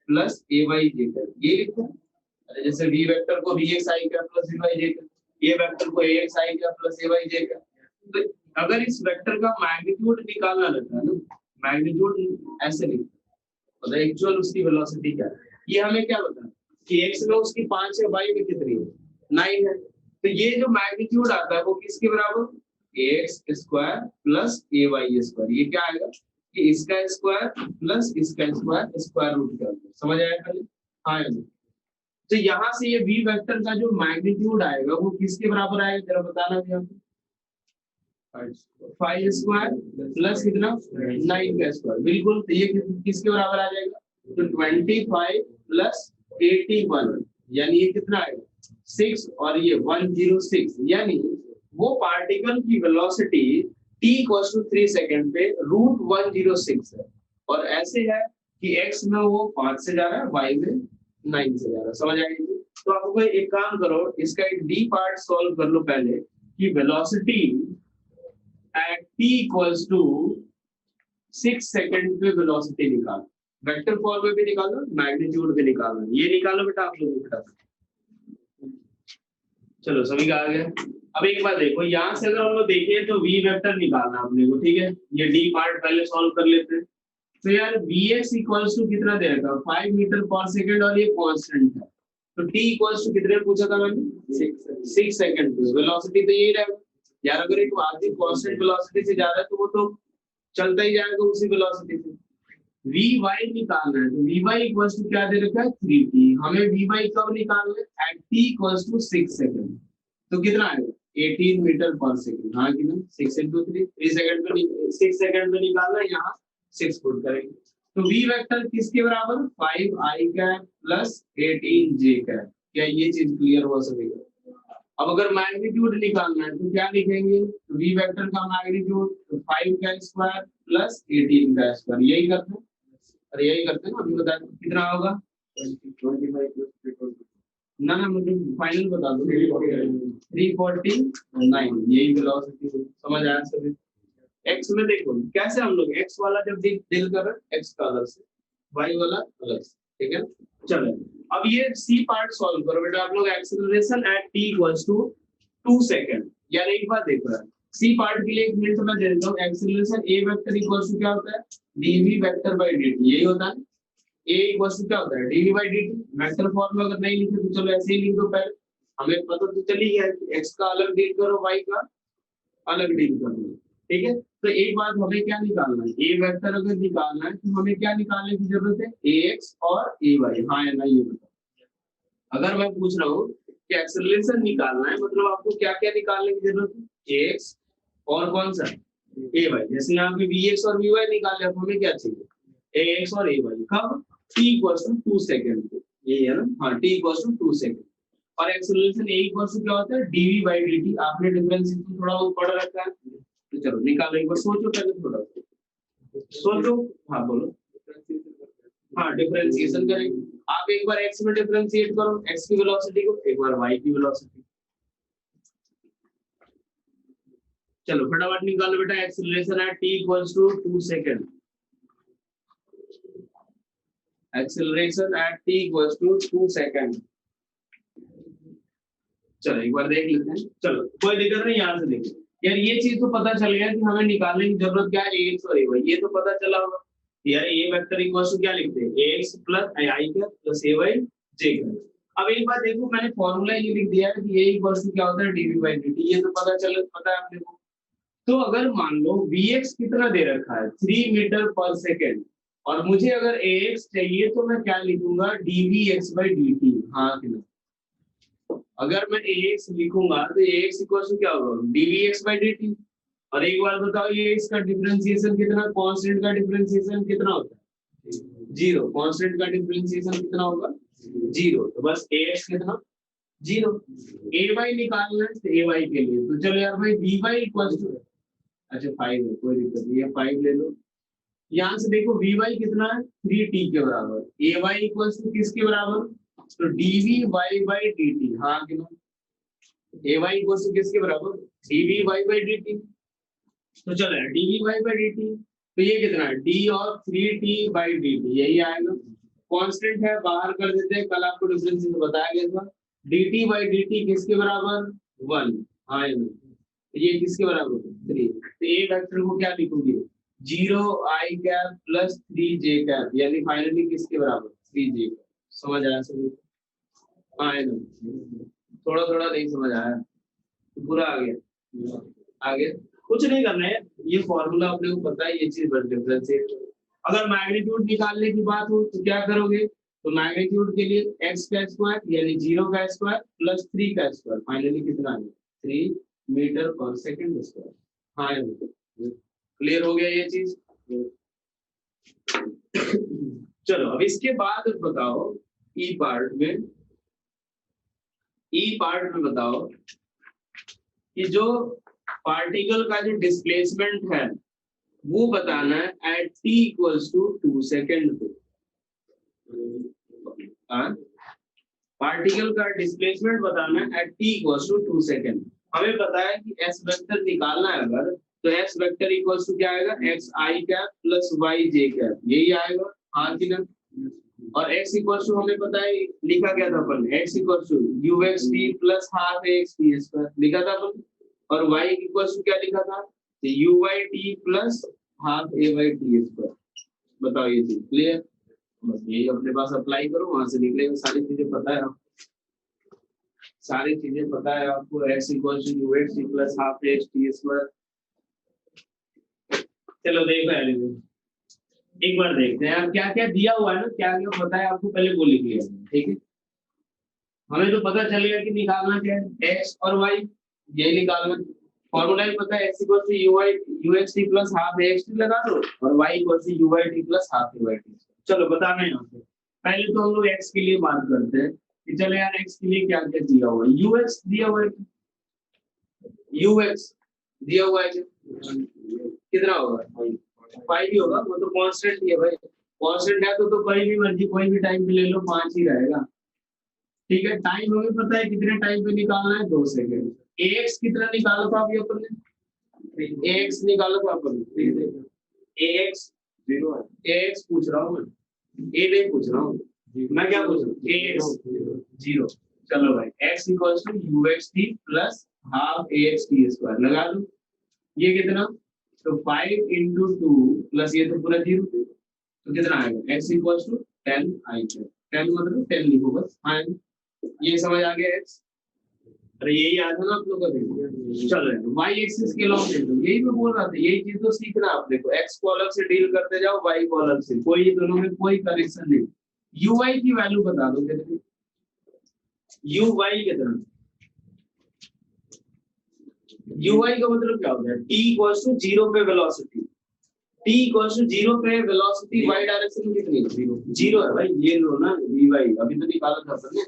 plus ay j cap, ये लिखो। अरे जैसे v वेक्टर को vx i cap plus vy j cap, a vector को ax i cap plus ay j cap. तो अगर इस वेक्टर का मैग्नीट्यूड निकालना रहता है ना, मैग्नीट्यूड ऐसे लिखो, मतलब एक्चुअल उसकी वेलोसिटी क्या है, ये हमें क्या बता कि x में उसकी 5 है, y में कितनी है? 9 है। तो ये जो मैग्नीट्यूड आता है वो किसके बराबर? ax square plus ay square, ये क्या आएगा? कि इसका स्क्वायर प्लस इसका स्क्वायर स्क्वायर रूट के अंदर, समझ आया खाली? हाँ या नहीं? तो यहाँ से ये v वेक्टर का जो मैग्नीट्यूड आएगा वो किसके बराबर आएगा जरा बताना भैया। 5 स्क्वायर प्लस कितना 9 का स्क्वायर, बिल्कुल। तो ये किसके बराबर आ जाएगा? तो 25 प्लस 81 यानी ये कितना आएगा 6 और ये 106, यानी वो पार्टिकल की velocity t equals to 3 second पे रूट 106 है, और ऐसे है कि x में वो 5 से जा रहा है, y में 9 से जा रहा है, समझ आएगी? तो आपको एक काम करो, इसका एक d पार्ट सॉल्व कर लो पहले कि velocity at t equals to 6 second पे वेलोसिटी निकालो, वेक्टर फॉर्म में भी निकालो, मैग्नीट्यूड भी निकालो, ये निकालो बेटा आप लोग बेटा। चलो सभी का आ गया। अब एक बार देखो, यहाँ से अगर हम लोग देखें तो v वेक्टर निकालना अपने को, ठीक है? ये d पार्ट पहले सॉल्व कर लेते हैं। तो यार vx इक्वल्स टू कितना दे रखा है 5 मीटर पर सेकंड, और ये कांस्टेंट है, तो t इक्वल्स टू कितने पूछा था मैंने 6 सेकंड पे, वेलोसिटी तो यही रहेगा यार। अगर एक आदमी कांस्टेंट वेलोसिटी से जा रहा है तो वो तो चलता ही जाएगा उसी वेलोसिटी से। vy निकालना है, तो vy इक्वल्स टू क्या दे रखा है 3t, हमें vy कब निकालना है at t equals to 6 second, तो कितना आएगा 18 मीटर पर सेकंड। हाँ कि ना 6 into 3 सेकंड पे 6 सेकंड पे निकालना है, यहाँ 6 पुट करेंगे। तो v वेक्टर किसके बराबर 5i cap plus 18j cap. क्या ये चीज क्लियर हो सकेगा? अब अगर मैग्नीट्यूड निकालना है तो क्या लिखेंगे, तो v वेक्टर का मैग्नीट्यूड 5 का स्क्वायर प्लस 18 का स्क्वायर, यही करते हैं, अरे यही करते हैं ना। अभी बताएं कितना होगा 25 ना मुझे फाइनल बता दो 349, यही वेलोसिटी, समझ आया सभी? x में देखो कैसे हम लोग x वाला जब डील कर रहे हैं x का अलग से, y वाला अलग से, ठीक है? चलो अब ये c पार्ट सॉल्व करो बेटा आप लोग। Acceleration at t equals to 2 second, यार एक बार देखो यार c पार्ट के लिए एक मिनट मैं दे देता हूं। Acceleration a vector equals to क्या होता है dv वेक्टर बाय dt, यही होता है। a इक्वल्स टू क्या होता है dv by dt, vector form में अगर नहीं लिखे तो चलो ऐसे ही लिख दो पहले, हमें पता तो चल ही गया कि x का अलग डील करो y का अलग डील करो, ठीक है? तो एक बात हमें क्या निकालना है, a वेक्टर अगर निकालना है तो हमें क्या निकालने की जरूरत है ax और ay, हाँ या ना ये बताओ। अगर मैं पूछ रहा हूँ कि एक्सेलरेशन निकालना है मतलब आपको क्या क्या निकालने की जरूरत है ax और कौन सा ay, जैसे यहाँ पे vx और vy निकाले, अब हमें क्या चाहिए ax और ay, कब t इक्वल्स टू 2 सेकंड पे, ये है ना? हाँ t इक्वल्स टू 2 सेकंड, और एक्सेलरेशन a इक्वल्स टू क्या होता है dv बाय dt। आपने डिफरेंशिएशन थोड़ा बहुत पढ़ रखा है, तो चलो निकालो, एक बार सोचो पहले, थोड़ा सोचो। हाँ बोलो। हाँ डिफरेंशिएशन करेंगे, आप एक बार x में डिफरेंशिएट करो x की वेलोसिटी को, एक बार y की वेलोसिटी। चलो फटाफट निकालो बेटा, acceleration at t equals to 2 second, acceleration at t equals to 2 second. चलो एक बार देख लेते हैं, चलो कोई दिक्कत नहीं, यहाँ से देखिए यार ये चीज तो पता चल गया कि हमें निकालने की जरूरत क्या है ax और ay, ये तो पता चला होगा यार। a वेक्टर इक्वल्स टू क्या लिखते हैं ax प्लस ai का प्लस ay j का। अब एक बार देखो मैंने फॉर्मूला ये लिख दिया है कि a इक्वल्स टू क्या होता है dv बाय dt, ये तो पता है अपने को। तो अगर मान लो vx कितना दे रखा है 3 मीटर पर सेकेंड, और मुझे अगर ax चाहिए तो मैं क्या लिखूंगा dvx बाय dt। हाँ कि नहीं? अगर मैं ax लिखूंगा तो ax इक्वल्स टू क्या होगा dvx बाय dt। और एक बार बताओ ये इसका डिफरेंशिएशन कितना, कांस्टेंट का डिफरेंशिएशन कितना होता है 0, कांस्टेंट का डिफरेंशिएशन कितना होगा 0, तो बस ax कितना 0। ay निकालना है तो ay के लिए तो चलो यार भाई dy इक्वल्स टू, अच्छा 5 है कोई दिक्कत नहीं है 5 ले लो। यहाँ से देखो vy कितना है 3t के बराबर, ay इक्वल्स टू किसके बराबर, तो dvy बाय dt। हाँ कि ay इक्वल्स टू किसके बराबर dvy बाय dt। तो चलो dvy बाय dt, तो ये कितना है d और 3t बाय dt, यही आएगा। कांस्टेंट है बाहर कर देते हैं, कल आपको डिफरेंशिएशन बताया गया था। dt बाय dt किसके बराबर 1, हाँ ये किसके बराबर 3, तो a वेक्टर को क्या लिखोगे 0i cap plus 3j cap, यानी फाइनली किसके बराबर 3j कैप। समझ आया सभी? हाँ थोड़ा थोड़ा नहीं समझ आया तो पूरा आ गया, आ गया। कुछ नहीं करना है, ये फॉर्मूला अपने को पता है, ये चीज बस डिफरेंशिएट। अगर मैग्नीट्यूड निकालने की बात हो तो क्या करोगे, तो मैग्नीट्यूड के लिए x का स्क्वायर यानी 0 का स्क्वायर प्लस 3 का स्क्वायर, फाइनली कितना है 3 मीटर पर सेकंड स्क्वायर। हाँ क्लियर हो गया ये चीज। चलो अब इसके बाद बताओ ई पार्ट में बताओ कि जो पार्टिकल का जो डिस्प्लेसमेंट है वो बताना है at t equals to 2 second पे। पार्टिकल का डिस्प्लेसमेंट बताना है at t equals to 2 second. हमें पता है कि s वेक्टर निकालना है अगर, तो s वेक्टर इक्वल्स टू क्या आएगा x I cap plus y j cap, यही आएगा। हाँ कि ना। और x इक्वल्स टू हमें पता है लिखा क्या था अपन, x equals to ux t plus half ax t square लिखा था अपन। और y इक्वल्स टू क्या लिखा था, uy t plus half ay t square. बताओ ये चीज क्लियर, बस यही अपने पास अप्लाई करो, वहां से निकलेगा। सारी चीजें पता है आपको, सारी चीजें पता है आपको। x equals to ux t plus half ax t square. चलो देखो यार एक बार देखते हैं यार क्या क्या दिया हुआ है ना, क्या क्या पता है आपको, पहले वो लिख लिया, ठीक है। हमें तो पता चलेगा कि निकालना क्या है, x और y, यही निकालना। फॉर्मूला ही पता है, x equal to ux t plus half ax t लगा दो और y equal to uy t plus half ay t। चलो बताना है यहाँ पे। पहले तो हम लोग x के लिए बात करते हैं कि चलो यार x के लिए क्या क्या दिया हुआ है। ux दिया हुआ है, ux दिया हुआ है कितना होगा 5 ही होगा, वो तो कांस्टेंट ही है भाई। कांस्टेंट है तो कोई भी मर्जी कोई भी टाइम पे ले लो 5 ही रहेगा, ठीक है। टाइम हमें पता है कितने टाइम पे निकालना है 2 सेकंड। ax कितना निकाला था अभी अपन ने, ax निकाला था अपन ने, ax 0 है। ax पूछ रहा हूँ मैं, a नहीं पूछ रहा हूँ मैं, क्या पूछ रहा हूँ ax 0। चलो भाई x equals to ux t plus half ax t square लगा दो, ये कितना, तो 5 इंटू 2 प्लस ये तो पूरा 0, तो कितना आएगा x इक्वल्स टू 10 आई, 10 मतलब 10 लिखो बस। हाँ ये समझ आ गया x, अरे यही याद है ना आप लोग का। चलो y एक्सिस के लॉन्ग दे दो, यही मैं बोल रहा था, यही चीज तो सीखना आपने को। x कॉलम से डील करते जाओ, y कॉलम से, कोई दोनों में कोई कनेक्शन नहीं। uy की वैल्यू बता दो कितनी, uy कितना, uy का मतलब क्या होता है, t इक्वल्स टू 0 पे वेलोसिटी, t इक्वल्स टू 0 पे वेलोसिटी y डायरेक्शन में कितनी, 0 है भाई। ये लो ना vy, अभी तो निकाला था अपन ने,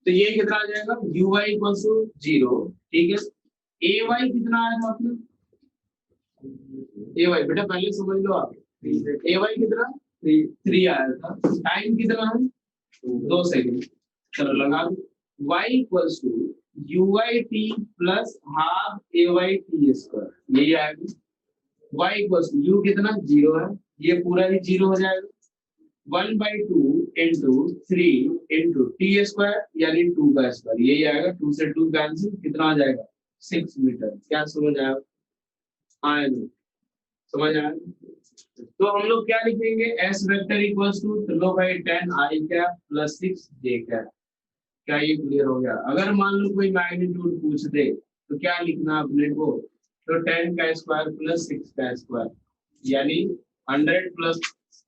तो ये कितना आ जाएगा uy इक्वल्स टू 0, ठीक है। ay कितना आया था आपने, ay बेटा पहले समझ लो आप, ay कितना 3 आया था। टाइम कितना है 2 सेकंड। चलो लगा दो, y equals to uy t plus half ay t square, यही आएगा। y इक्वल्स टू u कितना 0 है, ये पूरा ही 0 हो जाएगा। 1/2 इंटू 3 इंटू टी स्क्वायर यानी 2 का स्क्वायर, यही आएगा। 2 से 2 कैंसिल, कितना आ जाएगा 6 मीटर। क्या समझ आया, आया ना, समझ आया। तो हम लोग क्या लिखेंगे, s vector equals to low भाई 10 i cap plus 6 j cap. क्या ये क्लियर हो गया। अगर मान लो कोई मैग्नीट्यूड पूछ दे तो क्या लिखना अपने को, तो 10 का स्क्वायर प्लस 6 का स्क्वायर यानी 100 प्लस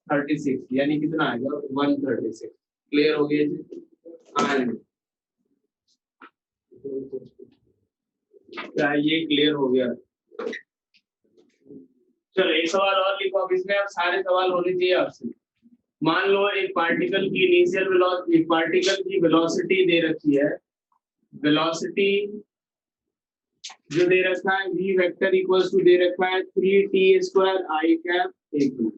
36 यानी कितना आएगा 136। क्लियर हो गया जी, क्या ये क्लियर हो गया। चलो एक सवाल और लिखो, अब इसमें आप सारे सवाल होने चाहिए आपसे। मान लो एक पार्टिकल की इनिशियल वेलोसिटी, पार्टिकल की वेलोसिटी दे रखी है, वेलोसिटी जो दे रखा है v वेक्टर इक्वल्स टू दे रखा है 3t square i cap equal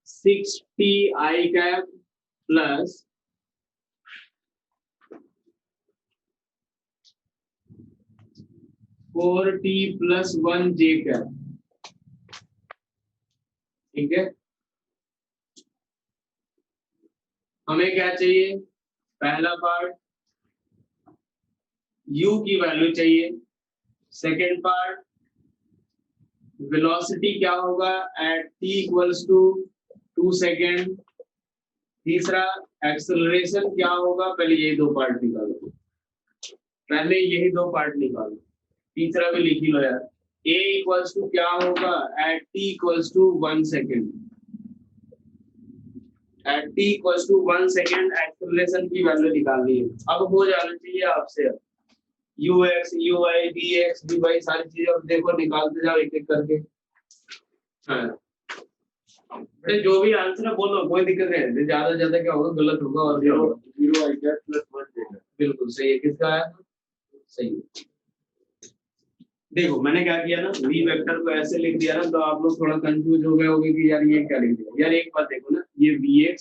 6t i cap plus 4t plus 1 j cap, ठीक है। हमें क्या चाहिए, पहला पार्ट u की वैल्यू चाहिए, सेकेंड पार्ट वेलोसिटी क्या होगा at t equals to 2 second, तीसरा एक्सेलरेशन क्या होगा, पहले ये दो पार्ट निकालो। पहले यही दो पार्ट निकालो, तीसरा भी लिख ही लो यार। a इक्वल्स टू क्या होगा at t equals to 1 second, at t equals to 1 second acceleration की वैल्यू निकालनी है। अब हो जाना चाहिए आपसे ux uy vx vy सारी चीजें अब देखो निकालते जाओ एक एक करके। हाँ अरे जो भी आंसर है बोलो, कोई दिक्कत नहीं, ज्यादा ज्यादा क्या होगा गलत होगा और क्या होगा, 0 आई क्या प्लस 1 देगा। बिल्कुल सही है, किसका आया सही है। देखो मैंने क्या किया ना, v वेक्टर को ऐसे लिख दिया ना, तो आप लोग थोड़ा कंफ्यूज हो गए होंगे कि यार ये क्या लिख दिया। यार एक बात देखो ना, ये vx,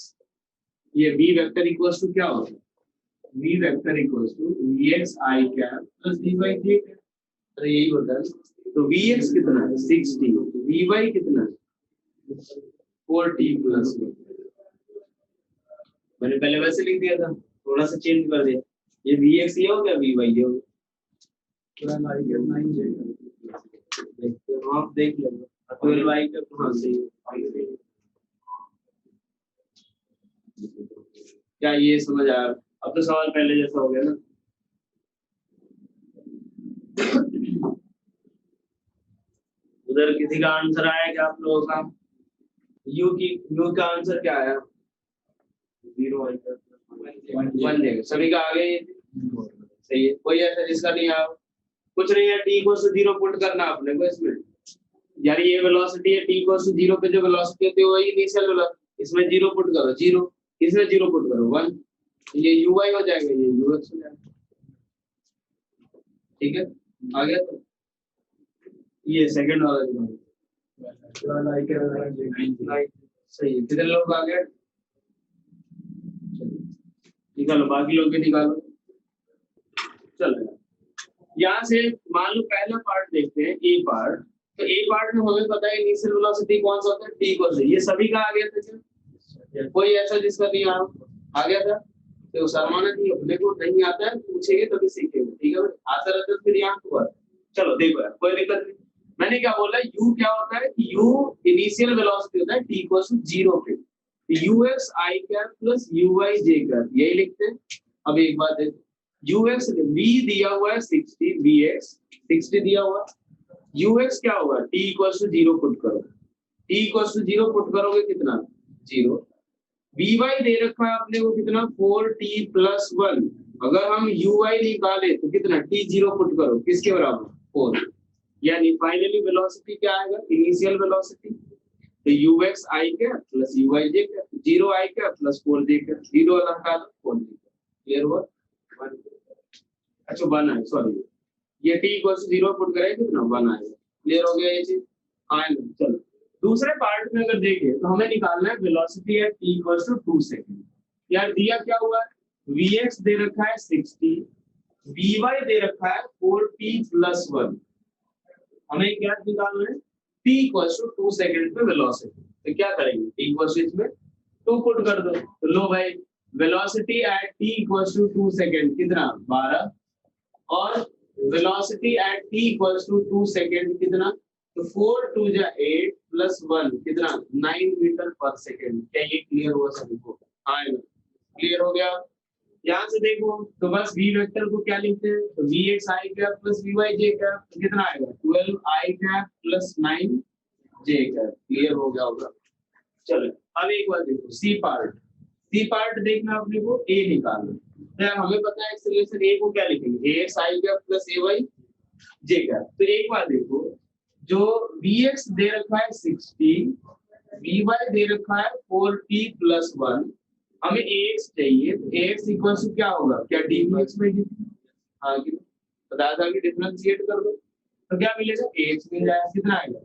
ये v वेक्टर इक्वल्स टू क्या होगा, v vector equals to vx i cap plus vy j, अरे यही होता है। तो vx कितना है 60, vy कितना है 4t प्लस 1। मैंने पहले वैसे लिख दिया था, थोड़ा सा चेंज कर दिया, ये vx ये हो गया vy ये हो गया। देखते हो आप, देख लो 12y का कहाँ से क्या ये समझ आया। अब तो सवाल पहले जैसा हो गया ना। उधर किसी का आंसर आया क्या आप लोगों का, u का आंसर क्या आया 0 1 देगा, सभी का आ गया सही है। कोई ऐसा जिसका नहीं आया, कुछ नहीं है, t को 0 पुट करना आपने को इसमें, यार ये वेलोसिटी है, t को 0 पे जो वेलोसिटी होती है वही इनिशियल वेलोसिटी, इसमें 0 पुट करो 0, इसमें 0 पुट करो 1, ये uy हो जाएगा, ये ux हो जाएगा। ठीक है आ गया। तो ये सेकंड वाला सही है, कितने लोग आ गए, निकालो बाकी लोग भी निकालो। चलो यहाँ से मान लो पहला पार्ट देखते हैं ए पार्ट, तो ए पार्ट में हमें पता है इनिशियल वेलोसिटी कौन सा होता है t को से, ये सभी का आ गया था क्या, कोई ऐसा जिसका नहीं आ गया था, तो शर्माना नहीं, अपने को नहीं आता है पूछेंगे तभी सीखेंगे, ठीक है आता रहता है फिर यहाँ हुआ। चलो देखो यार कोई दिक्कत नहीं, मैंने क्या बोला u क्या होता है, u इनिशियल वेलोसिटी होता है t को 0 पे, ux i cap plus uy j cap, यही लिखते हैं। अब एक बात देखो, ux v दिया हुआ है 60, vx 60 दिया हुआ, ux क्या होगा t इक्वल्स टू 0 पुट करो, t इक्वल्स टू 0 पुट करोगे कितना 0, vy दे रखा है अपने को कितना 4t प्लस 1, अगर हम uy निकाले तो कितना t 0 पुट करो किसके बराबर 4, यानी फाइनली वेलोसिटी क्या आएगा इनिशियल वेलोसिटी, तो ux i क्या प्लस uy j क्या 0 i क्या प्लस 4 j क्या 0 वाला हटा दो 4 j, क्लियर हुआ। अच्छा 1 है सॉरी, ये t इक्वल्स 0 पुट करें कितना 1 आएगा, क्लियर हो गया ये चीज। हाँ चलो दूसरे पार्ट में अगर देखें तो हमें निकालना है velocity at t equals to 2 second. यार दिया क्या हुआ है, vx दे रखा है 60, vy दे रखा है 4t प्लस 1, हमें क्या निकालना है t इक्वल्स टू 2 सेकंड पे वेलोसिटी, तो क्या करेंगे t इक्वल्स इसमें 2 पुट कर दो, तो लो भाई velocity at t equals to 2 second कितना 12, और velocity at t equals to 2 second कितना, तो 4 2 जा 8 प्लस 1 कितना 9 मीटर पर सेकंड। क्या ये क्लियर हुआ सभी को, हाँ क्लियर हो गया। यहाँ से देखो तो बस v वेक्टर को क्या लिखते हैं, तो vx i cap plus vy j cap, तो कितना आएगा 12 i cap plus 9 j cap, clear हो गया होगा। चलो अब एक बार देखो सी पार्ट देखना अपने को, a निकालना, तो हमें पता है एक्सेलरेशन a को क्या लिखेंगे ax i cap plus ay j cap, तो एक बार देखो जो vx दे रखा है 60, vy दे रखा है 4t प्लस 1, हमें ax चाहिए, तो ax इक्वल टू क्या होगा, क्या dx में हाँ बताया था कि डिफरेंशिएट कर दो, तो क्या मिलेगा ax मिल जाएगा, कितना आएगा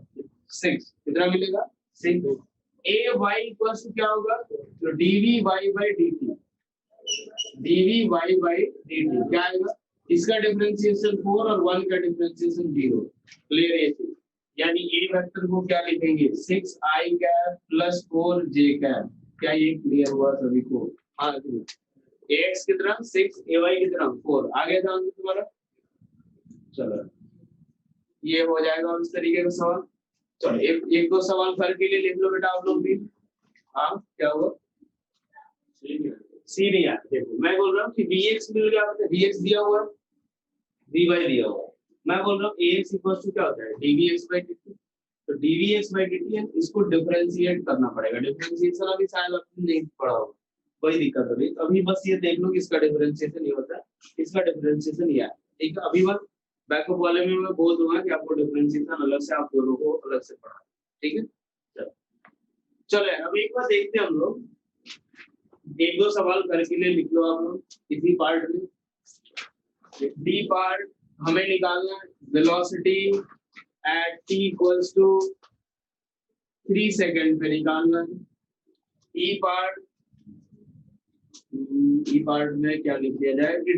6, कितना मिलेगा 6, ay इक्वल टू क्या होगा, तो dvy by dt, dvy by dt क्या आएगा, इसका डिफरेंशिएशन 4 और 1 का डिफरेंशिएशन 0, क्लियर है ये, यानी a वेक्टर को क्या लिखेंगे 6i cap plus 4j cap, क्या ये क्लियर हुआ सभी को, हाँ ax कितना 6 ay कितना 4, आ गया था आंसर तुम्हारा। चलो ये हो जाएगा उस तरीके का सवाल। चलो एक दो सवाल करके लिए लिख लो बेटा आप लोग भी। हाँ क्या हुआ सी नहीं आया, देखो मैं बोल रहा हूँ कि vx मिल गया, vx दिया हुआ वी वाई दिया हुआ है। मैं बोल रहा हूँ ए एक्स इक्वल टू क्या होता है D V X by D T. तो D V X by D T है, इसको डिफरेंशिएट करना पड़ेगा। डिफरेंशिएशन अभी शायद आपने नहीं पढ़ा होगा, वही दिक्कत हो रही है। अभी बस ये देख लो कि इसका डिफरेंशिएशन ये होता है, इसका डिफरेंशिएशन ये है। ठीक है, अभी बस बैकअप वाले में मैं बोल दूंगा कि आपको डिफरेंशिएशन अलग से, आप दोनों को अलग से पढ़ा। ठीक है, चलो चलो अब एक बार देखते हैं हम लोग, एक दो सवाल घर के लिए लिख लो आप लोग इसी पार्ट में। डी पार्ट हमें निकालना है velocity at t equals to 3 second पे निकालना है। ई पार्ट में क्या लिख दिया जाए कि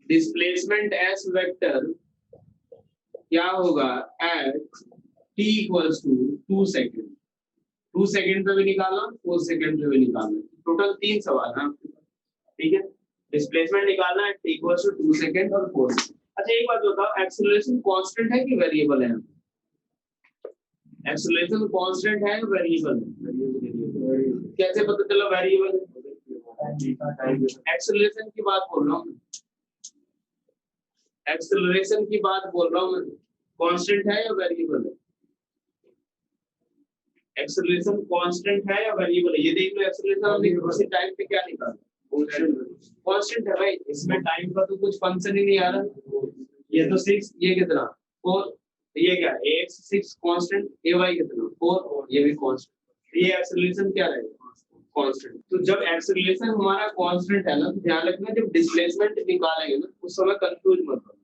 डिस्प्लेसमेंट एस वेक्टर क्या होगा at t equals to 2 second. 2 second पे भी निकालना, 4 सेकंड पे भी निकालना, टोटल 3 सवाल है आपके पास। ठीक है, डिस्प्लेसमेंट निकालना है t इक्वल्स टू 2 सेकंड और 4 सेकंड। अच्छा एक बात बताओ, एक्सेलरेशन कांस्टेंट है कि वेरिएबल है? एक्सेलरेशन कांस्टेंट है या वेरिएबल है? कैसे पता चला वेरिएबल है? एक्सेलरेशन की बात बोल रहा हूँ, एक्सेलरेशन की बात बोल रहा हूँ मैं। कांस्टेंट है या वेरिएबल है? एक्सेलरेशन कांस्टेंट है या वेरिएबल है? ये देख लो, एक्सेलरेशन हमने किसी टाइम पे क्या निकाला, कांस्टेंट है भाई। इसमें टाइम का तो कुछ फंक्शन ही नहीं आ रहा। ये तो 6, ये कितना 4, ये क्या ax 6 कांस्टेंट, ay कितना 4, ये भी कांस्टेंट। ये एक्सेलरेशन क्या रहेगा, कांस्टेंट। तो जब एक्सेलरेशन हमारा कांस्टेंट है ना, तो ध्यान रखना जब डिस्प्लेसमेंट निकालेंगे ना उस समय कंफ्यूज मत होना,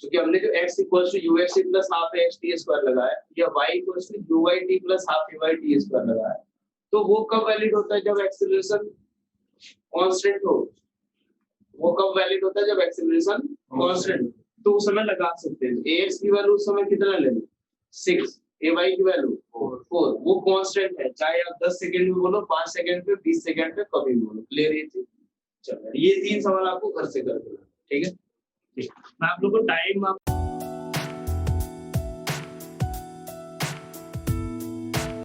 क्योंकि हमने जो x equals to ux plus half x t square लगाया या y equals to uy t plus half ay t square लगाया, तो वो कब वैलिड होता है जब एक्सेलरेशन कांस्टेंट हो। वो कब वैलिड होता है जब एक्सेलरेशन कांस्टेंट, तो उस समय लगा सकते हैं। ax की वैल्यू उस समय कितना लेना 6, ay की वैल्यू 4, वो कांस्टेंट है, चाहे आप 10 सेकंड में बोलो, 5 सेकंड पे, 20 सेकंड पे, कभी भी बोलो। क्लियर है ये चीज? चलो ये 3 सवाल आपको घर से करके, ठीक है। मैं आप लोगों को टाइम